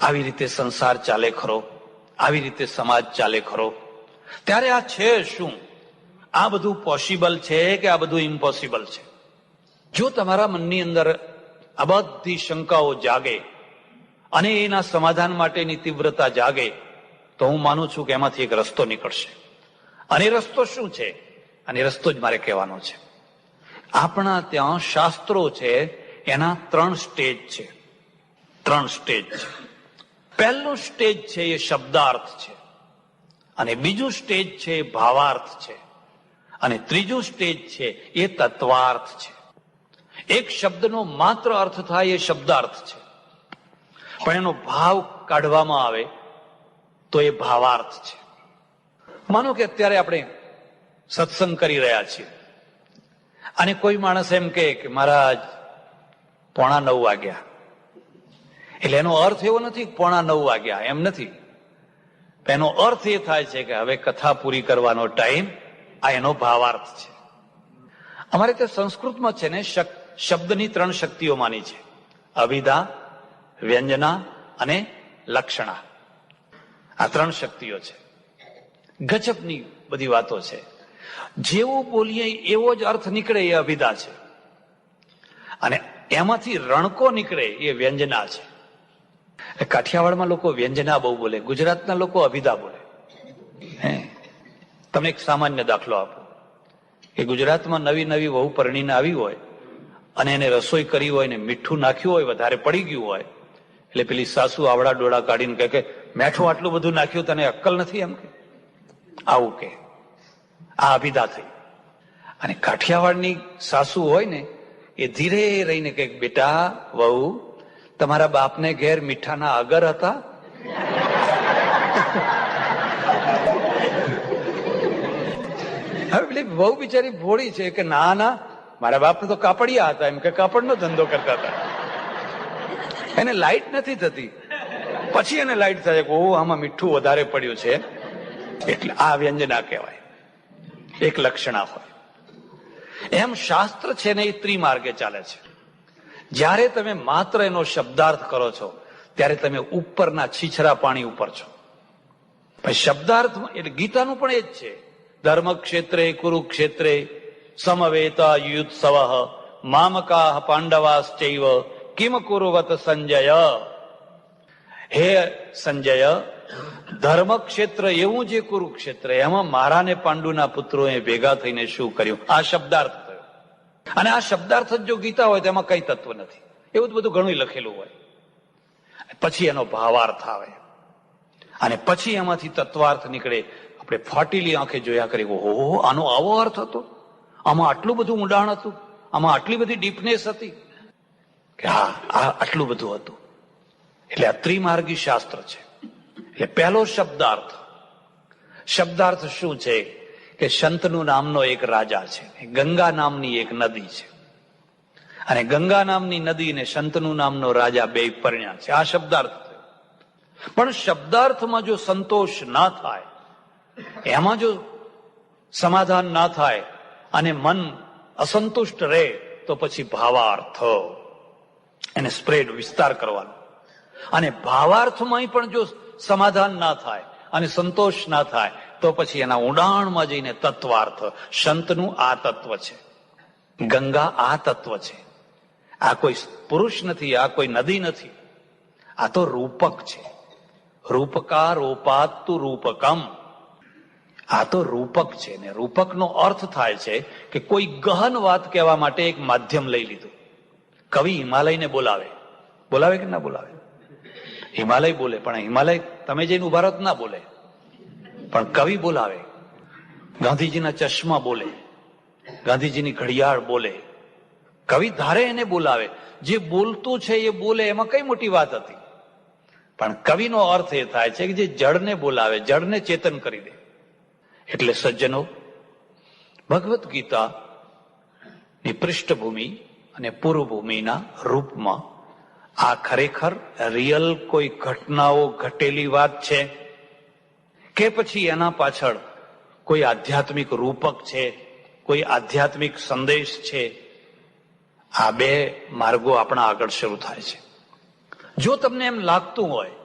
આવી રીતે સંસાર ચાલે ખરો? આવી રીતે સમાજ ચાલે ખરો? ત્યારે આ છે શું? આ બધું પોસિબલ છે કે આ બધું ઇમ્પોસિબલ છે? જો તમારા મનની અંદર આ બધી શંકાઓ જાગે અને એના સમાધાન માટેની તીવ્રતા જાગે, તો હું માનું છું કે એમાંથી એક રસ્તો નીકળશે. અને રસ્તો શું છે? અને રસ્તો જ મારે કહેવાનો છે. આપણા ત્યાં શાસ્ત્રો છે, એના 3 સ્ટેજ છે. 3 સ્ટેજ છે. પહેલું સ્ટેજ છે એ શબ્દાર્થ છે, અને બીજું સ્ટેજ છે એ ભાવાર્થ છે, અને ત્રીજું સ્ટેજ છે એ તત્વાર્થ છે. એક શબ્દનો માત્ર અર્થ થાય એ શબ્દાર્થ છે, પણ એનો ભાવ કાઢવામાં આવે તો એ ભાવાર્થ છે. માનો કે અત્યારે આપણે સત્સંગ કરી રહ્યા છીએ, અને કોઈ માણસ એમ કહે કે મહારાજ 8:45 વાગ્યા, એટલે એનો અર્થ એવો નથી 8:45 વાગ્યા, એમ નથી. એનો અર્થ એ થાય છે કે હવે કથા પૂરી કરવાનો ટાઈમ, આ એનો ભાવાર્થ છે. અમારે ત્યાં સંસ્કૃતમાં છે ને શબ્દની 3 શક્તિઓ માની છે, અભિધા, વ્યંજના અને લક્ષણા. આ 3 શક્તિઓ છે. ગજબની બધી વાતો છે. જેવું બોલીએ એવો જ અર્થ નીકળે એ અભિધા છે, અને એમાંથી રણકો નીકળે એ વ્યંજના છે. કાઠિયાવાડમાં લોકો વ્યંજના બહુ બોલે, ગુજરાતના લોકો અભિધા બોલે. તમને એક સામાન્ય દાખલો આપો કે ગુજરાતમાં નવી વહુ પરણીને આવી હોય અને એને રસોઈ કરી હોય ને મીઠું નાખ્યું હોય, વધારે પડી ગયું હોય, એટલે પેલી સાસુ આવડા ડોળા કાઢીને કહે કે મેઠું આટલું બધું નાખ્યું, તને અક્કલ નથી? એમ કે આવું કે આ અભિધા થઈ. અને કાઠિયાવાડની સાસુ હોય ને એ ધીરે રહીને કહે, બેટા વહુ, તમારા બાપને ઘેર મીઠાના અગર હતા? હવે વહુ બિચારી ભોળી છે કે ના ના, મારા બાપને તો કાપડિયા હતા, એમ કે કાપડનો ધંધો કરતા હતા. એને લાઈટ નથી થતી. પછી એને લાઈટ થાય કે ઓ આમાં મીઠું વધારે પડ્યું છે, એટલે આ વ્યંજના કહેવાય. એક લક્ષણા હોય. એમ શાસ્ત્ર છે ને એ ત્રિમાર્ગે ચાલે છે. જ્યારે તમે માત્ર એનો શબ્દાર્થ કરો છો ત્યારે તમે ઉપરના છીછરા પાણી ઉપર છો. પછી શબ્દાર્થ એટલે ગીતાનું પણ એ જ છે. ધર્મ ક્ષેત્રે કુરુક્ષેત્રે સમવેતા યુત્સવ મામકા પાંડવાશ્ચૈવ કિમ કુરુવત સંજય. હે સંજય, ધર્મ ક્ષેત્ર એવું જે કુરુક્ષેત્ર, એમાં મારા ને પાંડુના પુત્રોએ ભેગા થઈને શું કર્યું? આ શબ્દાર્થ થયો. અને આ શબ્દાર્થ જ જો ગીતા હોય તો એમાં કઈ તત્વ નથી. એવું બધું ઘણું લખેલું હોય. પછી એનો ભાવાર્થ આવે અને પછી એમાંથી તત્વાર્થ નીકળે. આપણે ફાટીલી આંખે જોયા કરીએ, ઓહો, આનો આવો અર્થ હતો, આમાં આટલું બધું ઊંડાણ હતું, આમાં આટલી બધી ડીપનેસ હતી કે હા, આ આટલું બધું હતું. એટલે આ ત્રિમાર્ગી શાસ્ત્ર છે. એટલે પહેલો શબ્દાર્થ. શબ્દાર્થ શું છે કે શંતનું નામનો એક રાજા છે, ગંગા નામની એક નદી છે, અને ગંગા નામની નદી ને શંતનું નામનો રાજા બે પરણ્યા છે. આ શબ્દાર્થ થયો. પણ શબ્દાર્થમાં જો સંતોષ ના થાય, એમાં જો સમાધાન ના થાય અને મન અસંતુષ્ટ રહે, તો પછી ભાવાર્થ, એને સ્પ્રેડ, વિસ્તાર કરવાનો. અને ભાવાર્થમાં પણ જો સમાધાન ના થાય અને સંતોષ ના થાય, તો પછી એના ઊંડાણમાં જઈને તત્વાર્થ. શંતનું આ તત્વ છે, ગંગા આ તત્વ છે. આ કોઈ પુરુષ નથી, આ કોઈ નદી નથી, આ તો રૂપક છે. રૂપકા રોપાત્તુ રૂપકમ. આ તો રૂપક છે. ને રૂપકનો અર્થ થાય છે કે કોઈ ગહન વાત કહેવા માટે એક માધ્યમ લઈ લીધું. કવિ હિમાલયને બોલાવે, બોલાવે કે ના બોલાવે? હિમાલય બોલે, પણ હિમાલય તમે જઈને ઉભા રહો ના બોલે, પણ કવિ બોલાવે. ગાંધીજીના ચશ્મા બોલે, ગાંધીજીની ઘડિયાળ બોલે. કવિ ધારે એને બોલાવે. જે બોલતું છે એ બોલે, એમાં કઈ મોટી વાત હતી? પણ કવિનો અર્થ એ થાય છે કે જે જળને બોલાવે, જળને ચેતન કરી દે. એટલે સજ્જનો, ભગવદ્ ગીતા ની પૃષ્ઠભૂમિ અને પૂર્વભૂમિના રૂપમાં આ ખરેખર રિયલ કોઈ ઘટનાઓ ઘટેલી વાત છે કે પછી એના પાછળ કોઈ આધ્યાત્મિક રૂપક છે, કોઈ આધ્યાત્મિક સંદેશ છે? આ બે માર્ગો આપણા આગળ શરૂ થાય છે. જો તમને એમ લાગતું હોય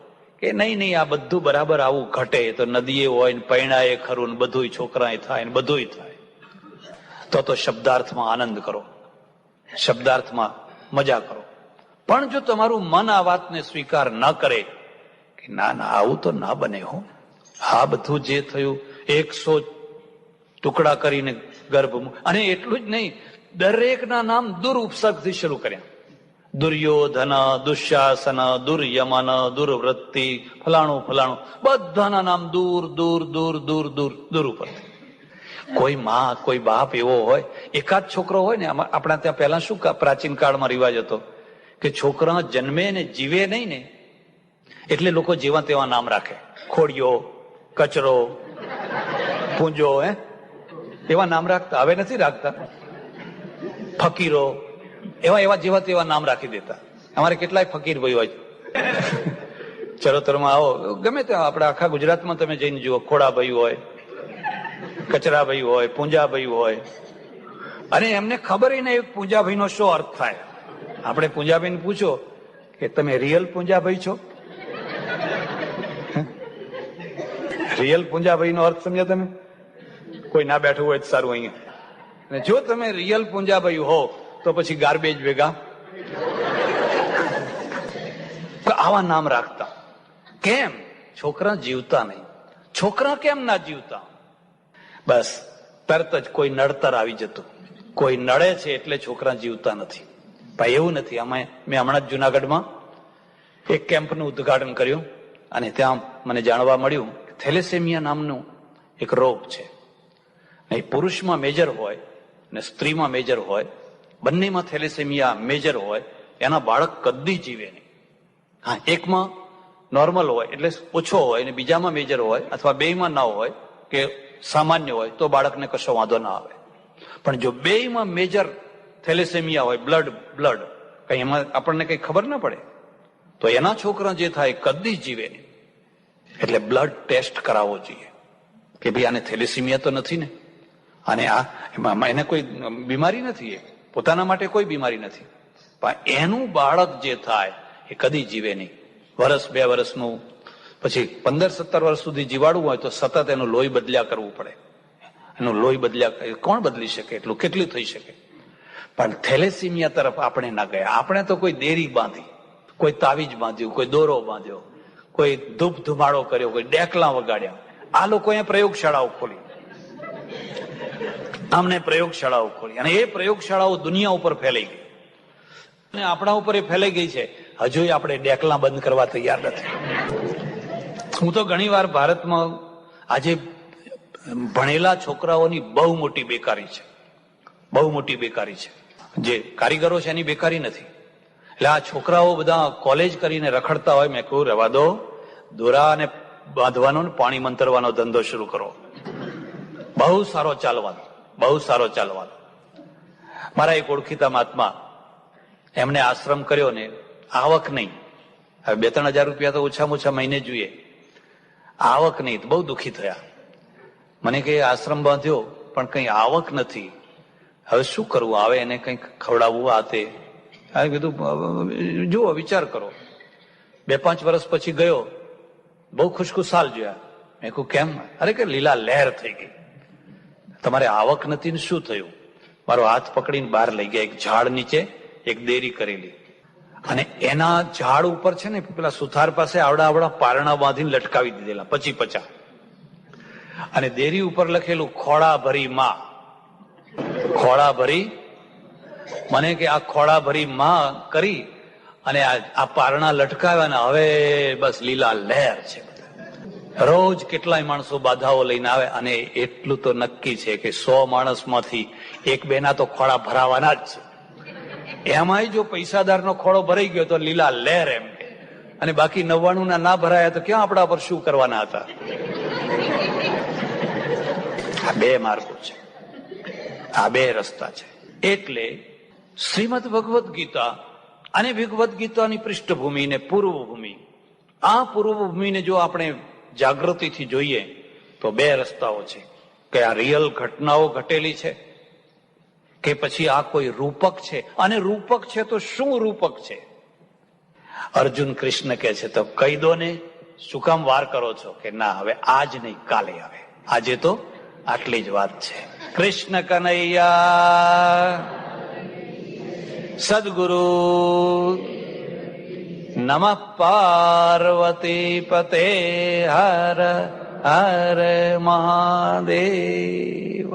કે નહીં નહીં, આ બધું બરાબર આવું ઘટે, તો નદીએ હોય ને પૈણાએ ખરું ને બધુંય છોકરાએ થાય ને બધુંય થાય, તો શબ્દાર્થમાં આનંદ કરો, શબ્દાર્થમાં મજા કરો. પણ જો તમારું મન આ વાતને સ્વીકાર ન કરે કે ના ના, આવું તો ના બને હો, આ બધું જે થયું 100 ટુકડા કરીને ગર્ભ, અને એટલું જ નહીં, દરેકના નામ દુર ઉપસર્ગથી શરૂ કર્યા. દુર્યોધન, દુશાસન, દુર્યમન, દુર્વૃત્તિ, ફલાણું ફલાણું, બધાના નામ દૂર દૂર દૂર દૂર દૂર દૂર ઉપર. કોઈ માં, કોઈ બાપ એવો હોય, એકાદ છોકરો હોય ને, આપણા ત્યાં પહેલા શું પ્રાચીન કાળમાં રિવાજ હતો કે છોકરા જન્મે ને જીવે નહીં ને એટલે લોકો જેવા તેવા નામ રાખે. ખોડિયો, કચરો, પૂંજો, એવા નામ રાખતા. હવે નથી રાખતા. ફકીરો, એવા જેવા તેવા નામ રાખી દેતા. અમારે કેટલાય ફકીર ભાઈ હોય. ચરોતરમાં આવો, ગમે ત્યાં આપણે આખા ગુજરાતમાં તમે જઈને જુઓ, ખોડાભાઈ હોય, કચરાભાઈ હોય, પૂંજાભાઈ હોય, અને એમને ખબર નહીં પૂંજાભાઈ નો શું અર્થ થાય. આપણે પૂંજાભાઈ ને પૂછો કે તમે રિયલ પૂંજાભાઈ છો? રિયલ પૂંજાભાઈ નો અર્થ સમજ્યા તમે? કોઈ ના બેઠું હોય સારું અહીંયા. અને જો તમે રિયલ પૂંજાભાઈ હો તો પછી ગાર્બેજ ભેગા આવા નામ રાખતા. કેમ? છોકરા જીવતા નહીં. છોકરા કેમ ના જીવતા? બસ તરત જ કોઈ નડતર આવી જતું. કોઈ નડે છે એટલે છોકરા જીવતા નથી. ભાઈ એવું નથી. મેં હમણાં જ જુનાગઢમાં એક કેમ્પનું ઉદ્ઘાટન કર્યું અને ત્યાં મને જાણવા મળ્યું કે થેલેસેમિયા નામનું એક રોગ છે. એ પુરુષમાં મેજર હોય ને સ્ત્રીમાં મેજર હોય, બંનેમાં થેલેસેમિયા મેજર હોય એના બાળક કદી જીવે નહીં. હા, એકમાં નોર્મલ હોય એટલે ઓછો હોય અને બીજામાં મેજર હોય અથવા બેયમાં ના હોય કે સામાન્ય હોય તો બાળકને કશો વાંધો ના આવે. પણ જો બેયમાં મેજર થેલેસેમિયા હોય, બ્લડ કઈ એમાં આપણને કઈ ખબર ના પડે તો એના છોકરા જે થાય કદી જીવે નહીં. એટલે બ્લડ ટેસ્ટ કરાવવો જોઈએ કે ભાઈ આને થેલેસેમિયા તો નથી ને, અને એને કોઈ બીમારી નથી, એ પોતાના માટે કોઈ બીમારી નથી, પણ એનું બાળક જે થાય એ કદી જીવે નહીં. વર્ષ 2 વર્ષનું પછી 15-17 વર્ષ સુધી જીવાડવું હોય તો સતત એનું લોહી બદલ્યા કરવું પડે. એનું લોહી બદલ્યા કોણ બદલી શકે? એટલું કેટલું થઈ શકે? પણ થેલેસીમિયા તરફ આપણે ના ગયા. આપણે તો કોઈ દેરી બાંધી, કોઈ તાવીજ બાંધ્યું, કોઈ દોરો બાંધ્યો, કોઈ ધૂપ ધુમાડો કર્યો, કોઈ ડેકલા વગાડ્યા. આ લોકોએ પ્રયોગશાળાઓ ખોલી, આમને પ્રયોગશાળાઓ ખોલી, અને એ પ્રયોગશાળાઓ દુનિયા ઉપર ફેલાઈ ગઈ અને આપણા ઉપર એ ફેલાઈ ગઈ છે. હજુ આપણે ડેકલા બંધ કરવા તૈયાર નથી. હું તો ઘણી વાર ભારતમાં આજે ભણેલા છોકરાઓની બહુ મોટી બેકારી છે, બહુ મોટી બેકારી છે. જે કારીગરો છે એની બેકારી નથી. એટલે આ છોકરાઓ બધા કોલેજ કરીને રખડતા હોય, મેં કહ્યું રહેવા દો, દોરા અને બાંધવાનો ને પાણી મંતરવાનો ધંધો શરૂ કરો. બહુ સારો ચાલવાનો, બહુ સારો ચાલવાનો. મારા એક ઓળખીતા મહાત્મા, એમને આશ્રમ કર્યો ને આવક નહીં, હવે 2-3 હજાર રૂપિયા તો ઓછામાં ઓછા મહિને જોઈએ, આવક નહીં, બહુ દુઃખી થયા. મને કે આશ્રમ બાંધ્યો પણ કઈ આવક નથી, હવે શું કરવું? આવે એને કંઈક ખવડાવવું, આ તે. કીધું જુઓ, વિચાર કરો. 2-5 વર્ષ પછી ગયો, બહુ ખુશખુશાલ જોયા. મેં કહ્યું કેમ? અરે કે લીલા લહેર થઈ ગઈ. તમારે આવક નથી ને શું થયું? મારો હાથ પકડીને બહાર લઈ ગયા. એક ઝાડ નીચે એક દેરી કરેલી, અને એના ઝાડ ઉપર છે ને પેલા સુથાર પાસે આવડા પારણા બાંધીને લટકાવી દીધેલા 50-50, અને દેરી ઉપર લખેલું ખોળા ભરી માં. ખોળા ભરી, મને કે આ ખોળા ભરી માં કરી અને આ પારણા લટકાવ્યા, હવે બસ લીલા લહેર છે. રોજ કેટલાય માણસો બાધાઓ લઈને આવે, અને એટલું તો નક્કી છે કે 100 માણસમાંથી 1-2 ના તો ખોળા ભરાવાના જ છે. એમાંય જો પૈસાદારનો ખોળો ભરાઈ ગયો તો લીલા લહેર એમ કે, અને બાકી 99 ના ભરાયા તો ક્યાં આપણા પર શું કરવાના હતા? આ 2 માર્ગો છે, આ 2 રસ્તા છે. એટલે શ્રીમદ ભગવદ્ ગીતા અને ભગવદ્ ગીતાની પૃષ્ઠભૂમિ ને પૂર્વભૂમિ, આ પૂર્વભૂમિને જો આપણે જાગૃતિથી જોઈએ તો 2 રસ્તાઓ છે કે આ રિયલ ઘટનાઓ ઘટેલી છે કે પછી આ કોઈ રૂપક છે. અને રૂપક છે તો શું રૂપક છે? અર્જુન કૃષ્ણ કહે છે તો કહી દો ને, શું કામ વાર કરો છો? કે ના, હવે આજ નહીં, કાલે આવે. આજે તો આટલી જ વાત છે. કૃષ્ણ કનૈયા સદગુરુ નમઃ પાર્વતી પતે હર હર મહાદેવ.